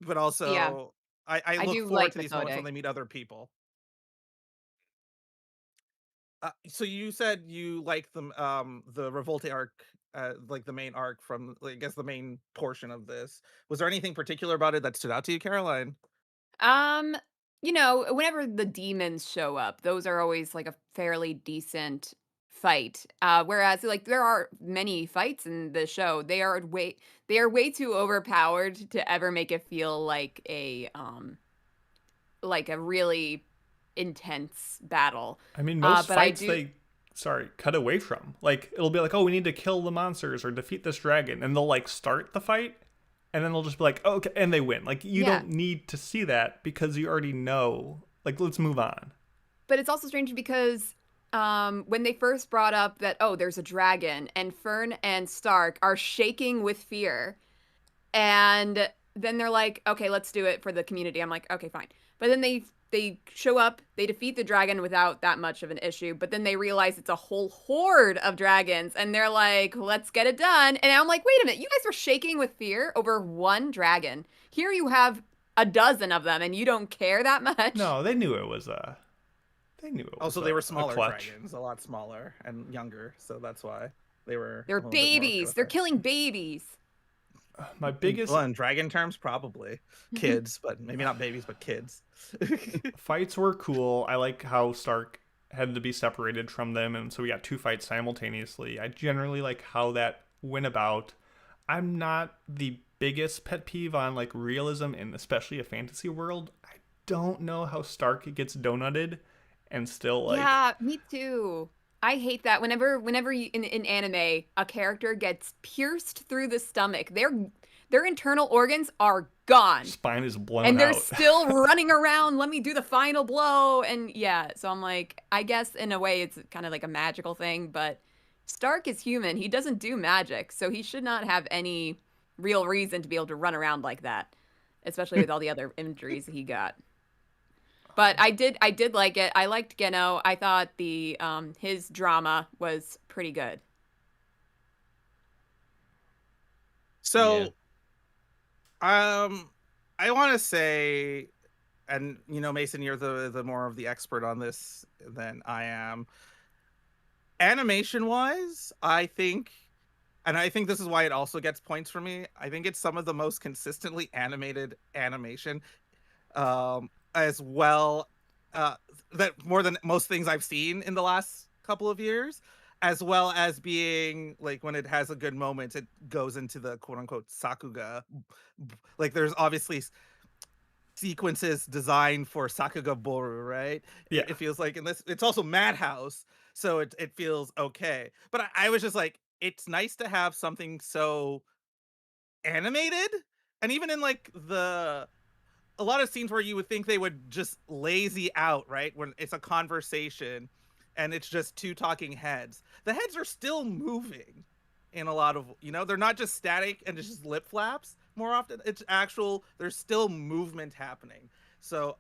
but also Yeah. I look do forward like to these moments when Methode. they meet other people. So you said you like the Revolte arc, like the main arc from, like, I guess, the main portion of this. Was there anything particular about it that stood out to you, Caroline? Um, whenever the demons show up, those are always like a fairly decent fight. Whereas like there are many fights in the show, they are way too overpowered to ever make it feel like a really intense battle. I mean, most But fights cut away from. Like, it'll be like, oh, we need to kill the monsters or defeat this dragon. And they'll, like, start the fight. And then they'll just be like, oh, okay. And they win. Like, you don't need to see that because you already know. Like, let's move on. But it's also strange because when they first brought up that, oh, there's a dragon, and Fern and Stark are shaking with fear. And then they're like, okay, let's do it for the community. I'm like, okay, fine. But then they show up, they defeat the dragon without that much of an issue, but then they realize it's a whole horde of dragons, and they're like, let's get it done. And I'm like, wait a minute, you guys were shaking with fear over one dragon. Here you have a dozen of them, and you don't care that much? No, they knew it was Also, they were smaller dragons, a lot smaller and younger, so that's why they're babies. They're killing babies. My biggest... Well, in dragon terms, probably kids, but maybe not babies, but kids. Fights were cool. I like how Stark had to be separated from them, and so we got two fights simultaneously. I generally like how that went about. I'm not the biggest pet peeve on like realism in especially a fantasy world. I don't know how Stark gets donutted and still like... Yeah, me too. I hate that whenever you, in anime, a character gets pierced through the stomach, their internal organs are gone. Spine is blown and they're out. still running around. Let me do the final blow. And yeah, so I'm like, I guess in a way it's kind of like a magical thing, but Stark is human. He doesn't do magic, so he should not have any real reason to be able to run around like that, especially with all the other injuries he got. But I did like it. I liked Geno. I thought his drama was pretty good. So, I want to say, and Mason, you're the more of the expert on this than I am. Animation wise, I think this is why it also gets points for me. I think it's some of the most consistently animated animation, as well, that more than most things I've seen in the last couple of years, as well as being like when it has a good moment, it goes into the quote unquote sakuga. Like there's obviously sequences designed for sakuga boru, right? Yeah. It feels like in this, it's also Madhouse, so it feels okay. But I was just like, it's nice to have something so animated, and even in like a lot of scenes where you would think they would just lazy out, right? When it's a conversation and it's just two talking heads. The heads are still moving in a lot of, they're not just static and it's just lip flaps. More often it's there's still movement happening. So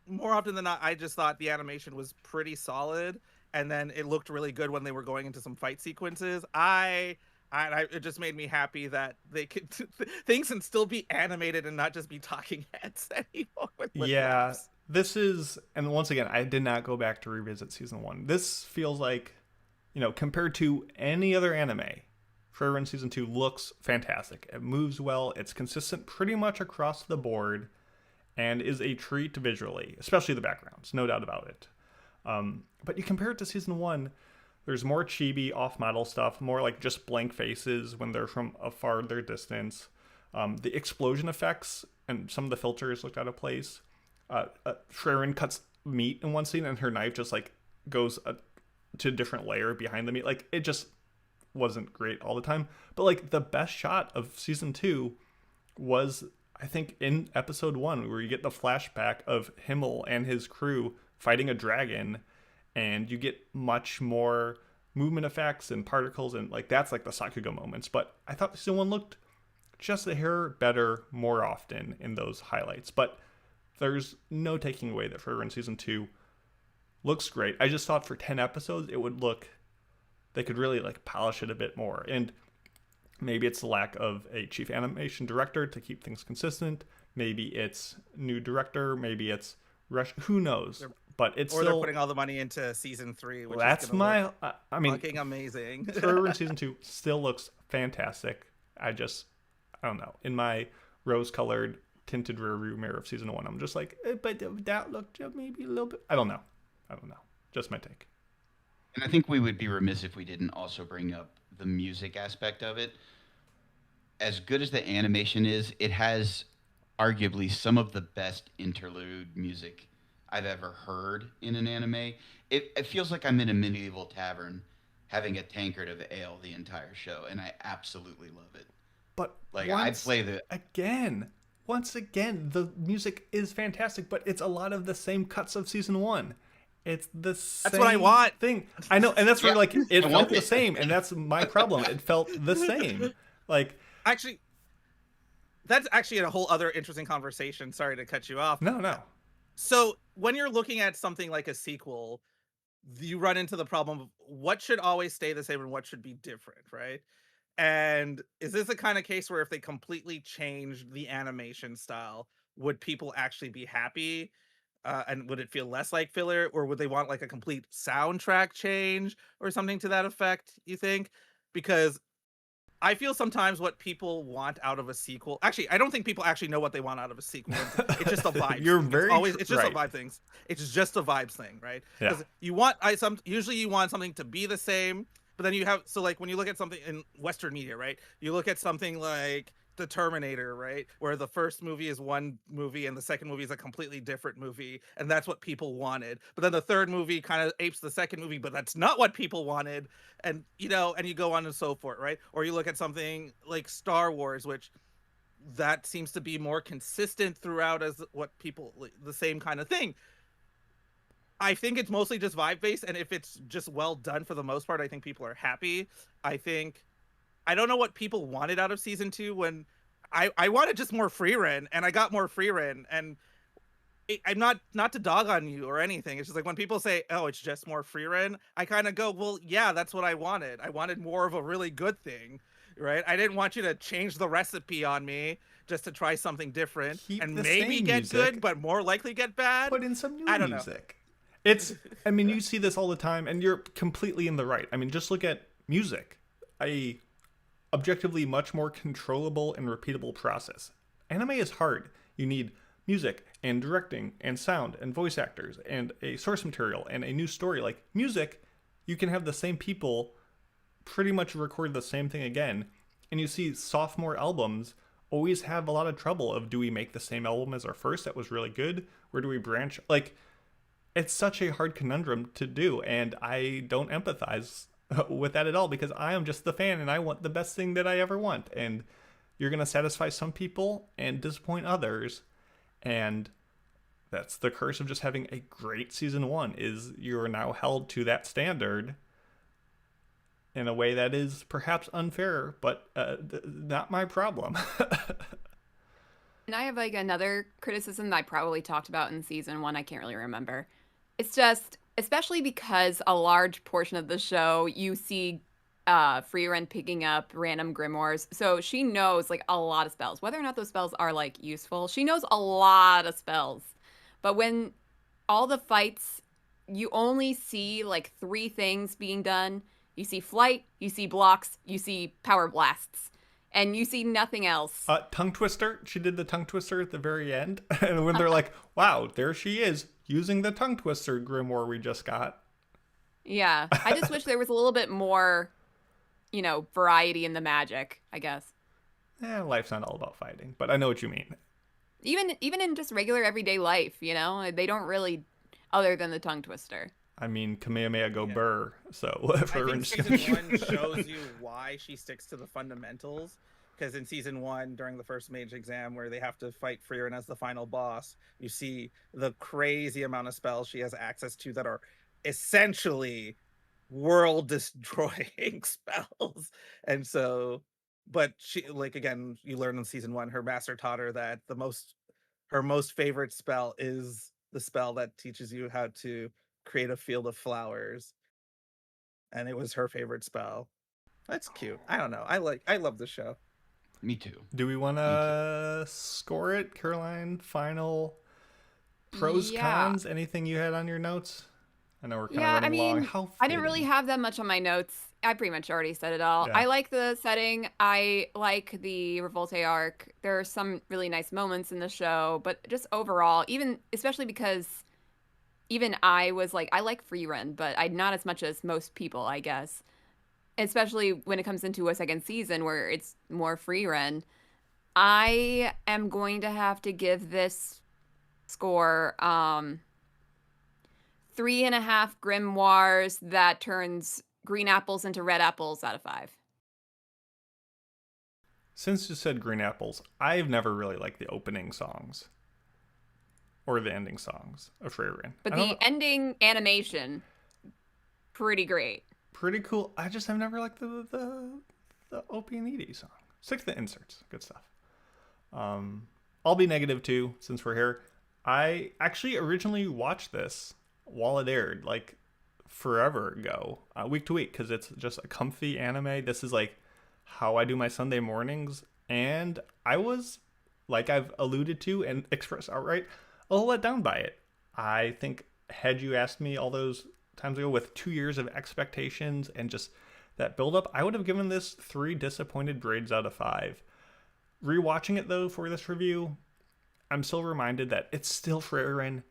more often than not, I just thought the animation was pretty solid. And then it looked really good when they were going into some fight sequences. It just made me happy that they could things can still be animated and not just be talking heads anymore. Yeah, this is, and once again, I did not go back to revisit season 1. This feels like, compared to any other anime, Frieren season 2 looks fantastic. It moves well. It's consistent pretty much across the board, and is a treat visually, especially the backgrounds, no doubt about it. But you compare it to season 1. There's more chibi off-model stuff, more like just blank faces when they're from a farther distance. The explosion effects and some of the filters looked out of place. Frieren cuts meat in one scene and her knife just like goes to a different layer behind the meat. Like it just wasn't great all the time. But like the best shot of season 2 was, I think, in episode 1, where you get the flashback of Himmel and his crew fighting a dragon, and you get much more movement effects and particles, and like that's like the Sakuga moments. But I thought season 1 looked just a hair better more often in those highlights. But there's no taking away that Frieren season 2 looks great. I just thought for 10 episodes it would look, they could really like polish it a bit more. And maybe it's the lack of a chief animation director to keep things consistent. Maybe it's new director. Maybe it's rush. Who knows? But it's or still, they're putting all the money into season 3, which that's is gonna my. I mean, fucking amazing. Frieren season 2 still looks fantastic. I don't know. In my rose-colored tinted rearview mirror of season 1, I'm just like, but that looked maybe a little bit. I don't know. Just my take. And I think we would be remiss if we didn't also bring up the music aspect of it. As good as the animation is, it has arguably some of the best interlude music I've ever heard in an anime. It feels like I'm in a medieval tavern having a tankard of ale the entire show, and I absolutely love it. But like once again, the music is fantastic, but it's a lot of the same cuts of season 1. It's the same That's what I want. thing. I know, and that's where like it I felt want the it. same, and that's my problem. It felt the same. Like Actually, that's actually a whole other interesting conversation. Sorry to cut you off. no. So when you're looking at something like a sequel, you run into the problem of what should always stay the same and what should be different, right? And is this the kind of case where if they completely changed the animation style, would people actually be happy? And would it feel less like filler, or would they want like a complete soundtrack change or something to that effect, you think? Because I feel sometimes what people want out of a sequel. Actually, I don't think people actually know what they want out of a sequel. It's just a vibe. You're thing. very It's just right. a vibe thing. It's just a vibes thing, right? Yeah. Because usually you want something to be the same, but then you have, so like when you look at something in Western media, right? You look at something like The Terminator, right? Where the first movie is one movie and the second movie is a completely different movie, and that's what people wanted. But then the third movie kind of apes the second movie, but that's not what people wanted. And and you go on and so forth, right? Or you look at something like Star Wars, which that seems to be more consistent throughout as what people, the same kind of thing. I think it's mostly just vibe based, and if it's just well done for the most part, I think people are happy. I don't know what people wanted out of season 2 when I wanted just more Frieren, and I got more Frieren, and I'm not to dog on you or anything. It's just like when people say, "Oh, it's just more Frieren," I kind of go, "Well, yeah, that's what I wanted. I wanted more of a really good thing." right? I didn't want you to change the recipe on me just to try something different Keep and the maybe same get music. good, but more likely get bad. Put in some new I don't know. music. It's, I mean, you see this all the time, and you're completely in the right. I mean, just look at music. A objectively much more controllable and repeatable process. Anime is hard. You need music and directing and sound and voice actors and a source material and a new story. Like music, you can have the same people pretty much record the same thing again. And you see sophomore albums always have a lot of trouble of, do we make the same album as our first that was really good? Where do we branch? Like, it's such a hard conundrum to do, and I don't empathize with that at all, because I am just the fan and I want the best thing that I ever want. And you're going to satisfy some people and disappoint others. And that's the curse of just having a great season one, is you're now held to that standard in a way that is perhaps unfair, but not my problem. And I have like another criticism that I probably talked about in season one. I can't really remember. It's just, especially because a large portion of the show, you see Frieren picking up random grimoires. So she knows like a lot of spells. Whether or not those spells are like useful, she knows a lot of spells. But when all the fights, you only see like 3 things being done. You see flight, you see blocks, you see power blasts, and you see nothing else. Tongue twister. She did the tongue twister at the very end. And when they're like, wow, there she is using the tongue twister grimoire we just got. Yeah. I just wish there was a little bit more, you know, variety in the magic, I guess. Life's not all about fighting, but I know what you mean. Even in just regular everyday life, you know, they don't really, other than the tongue twister. I mean, Kamehameha go burr. So I think season one shows you why she sticks to the fundamentals. Because in season one, during the first mage exam, where they have to fight Frieren as the final boss, you see the crazy amount of spells she has access to that are essentially world-destroying spells. And so, but she, like, again, you learn in season one, her master taught her that her most favorite spell is the spell that teaches you how to create a field of flowers, and it was her favorite spell. That's cute. I don't know. I love the show. Me too. Do we want to score it, Caroline? Final pros, cons? Anything you had on your notes? I know we're kind of running long. How I didn't really have that much on my notes. I pretty much already said it all. I like the setting. I like the Revolte arc. There are some really nice moments in the show, but just overall, especially because even I was like, I like Frieren, but not as much as most people, I guess. Especially when it comes into a second season where it's more Frieren. I am going to have to give this score 3.5 grimoires that turns green apples into red apples out of 5. Since you said green apples, I've never really liked the opening songs. Or the ending songs of Frieren. But the ending animation, pretty great. Pretty cool. I just have never liked the Opie and Edie song. Stick to the inserts. Good stuff. I'll be negative too, since we're here. I actually originally watched this while it aired, like forever ago, week to week, because it's just a comfy anime. This is like how I do my Sunday mornings. And I was, like I've alluded to and expressed outright, a little let down by it. I think had you asked me all those times ago with 2 years of expectations and just that build-up, I would have given this 3 disappointed grades out of 5. Rewatching it though for this review, I'm still reminded that it's still Frieren.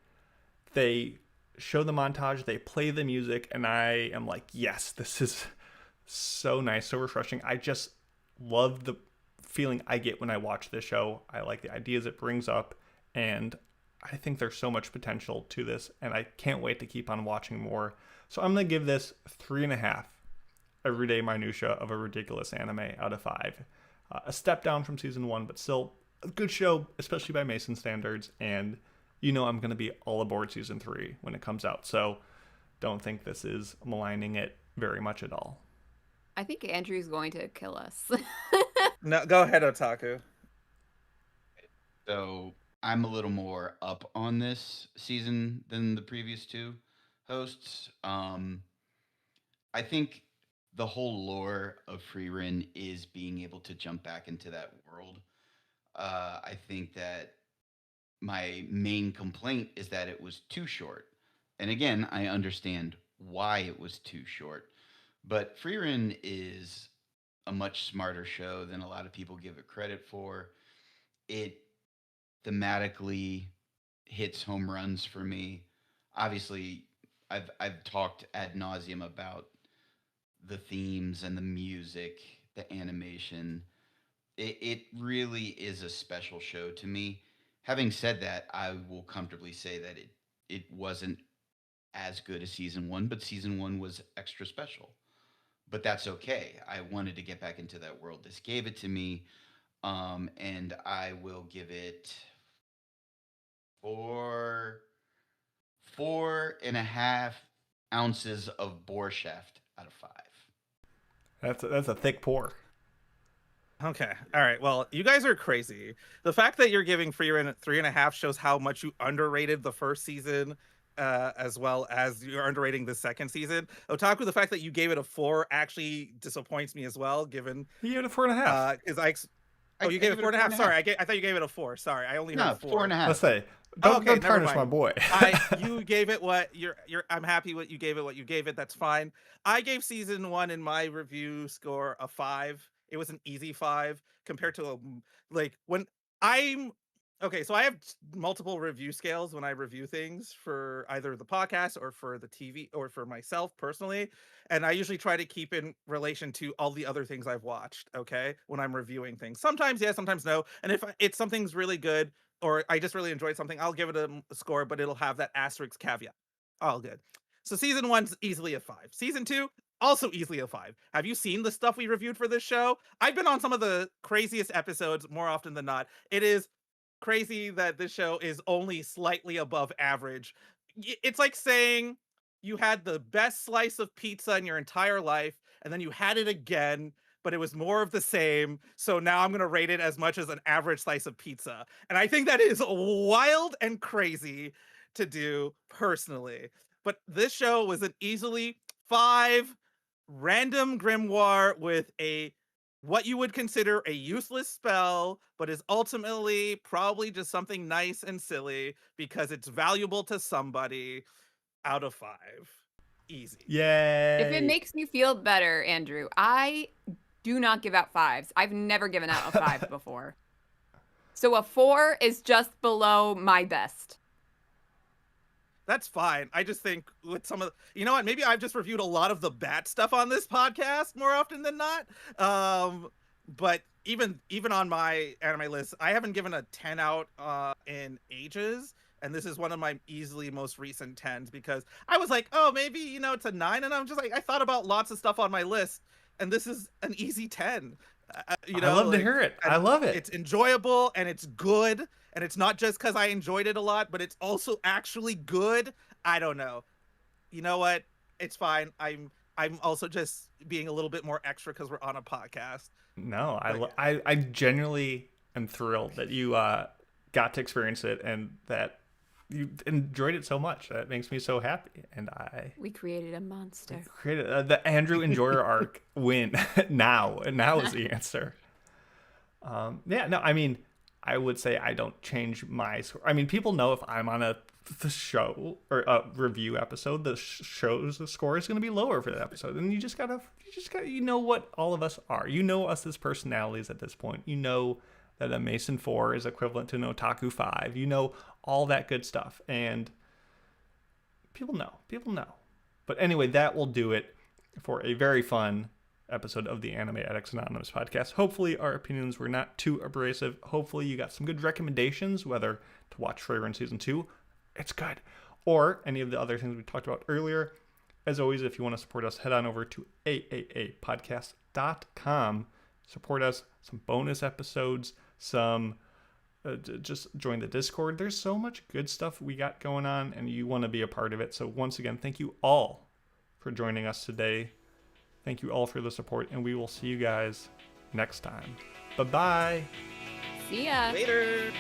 They show the montage, they play the music, and I am like, yes, this is so nice, so refreshing. I just love the feeling I get when I watch this show. I like the ideas it brings up, and I think there's so much potential to this, and I can't wait to keep on watching more. So I'm going to give this 3.5 everyday minutia of a ridiculous anime out of 5. A step down from season 1, but still a good show, especially by Mason standards, and you know I'm going to be all aboard season 3 when it comes out, so don't think this is maligning it very much at all. I think Andrew's going to kill us. No, go ahead, Otaku. So I'm a little more up on this season than the previous 2 hosts. I think the whole lore of Frieren is being able to jump back into that world. I think that my main complaint is that it was too short. And again, I understand why it was too short. But Frieren is a much smarter show than a lot of people give it credit for. It thematically hits home runs for me. Obviously, I've talked ad nauseum about the themes and the music, the animation. It really is a special show to me. Having said that, I will comfortably say that it wasn't as good as season one, but season one was extra special. But that's okay. I wanted to get back into that world. This gave it to me, and I will give it four and a half ounces of borscht out of 5. That's a thick pour. Okay. All right. Well, you guys are crazy. The fact that you're giving Frieren 3.5 shows how much you underrated the first season, as well as you're underrating the second season. Otaku, the fact that you gave it a 4 actually disappoints me as well, given You gave it a 4.5. because you gave it 4.5. Sorry, I thought you gave it a 4. Sorry, I only heard 4. 4.5. Let's say, don't never tarnish mind. my boy. You gave it what you're. I'm happy what you gave it. What you gave it. That's fine. I gave season 1 in my review score a 5. It was an easy 5 compared to when I'm okay. So I have multiple review scales when I review things for either the podcast or for the TV or for myself personally, and I usually try to keep in relation to all the other things I've watched. Okay, when I'm reviewing things, sometimes yes, sometimes no. And if it's something's really good or I just really enjoyed something, I'll give it a score, but it'll have that asterisk caveat. All good. So season 1's easily a 5. Season 2, also easily a 5. Have you seen the stuff we reviewed for this show? I've been on some of the craziest episodes more often than not. It is crazy that this show is only slightly above average. It's like saying you had the best slice of pizza in your entire life, and then you had it again, but it was more of the same. So now I'm going to rate it as much as an average slice of pizza. And I think that is wild and crazy to do personally. But this show was an easily 5 random grimoire with what you would consider a useless spell, but is ultimately probably just something nice and silly because it's valuable to somebody, out of 5. Easy. Yay. If it makes you feel better, Andrew, I do not give out 5s. I've never given out a 5 before. So a 4 is just below my best. That's fine. I just think with some of you know what, maybe I've just reviewed a lot of the bad stuff on this podcast more often than not. But even on my anime list, I haven't given a 10 out in ages. And this is one of my easily most recent 10s because I was like, oh, maybe, it's a 9. And I'm just like, I thought about lots of stuff on my list. And this is an easy 10. I love to hear it. I love it. It's enjoyable and it's good. And it's not just because I enjoyed it a lot, but it's also actually good. I don't know. You know what? It's fine. I'm also just being a little bit more extra because we're on a podcast. No, I genuinely am thrilled that you got to experience it and that you enjoyed it so much. That makes me so happy. And we created a monster. Created the Andrew Enjoyer arc win now. And now is the answer. I would say I don't change my score. I mean, people know if I'm on the show or a review episode, the show's score is going to be lower for that episode. And you just gotta, what all of us are. You know us as personalities at this point. You know that a Mason 4 is equivalent to an Otaku 5. You know all that good stuff. And people know. But anyway, that will do it for a very fun episode of the Anime Addicts Anonymous Podcast. Hopefully our opinions were not too abrasive. Hopefully you got some good recommendations, whether to watch Frieren Season 2, it's good, or any of the other things we talked about earlier. As always, if you want to support us, head on over to AAAPodcast.com. Support us, some bonus episodes, some just join the Discord. There's so much good stuff we got going on, and you want to be a part of it. So once again, thank you all for joining us today. Thank you all for the support, and we will see you guys next time. Bye-bye. See ya. Later.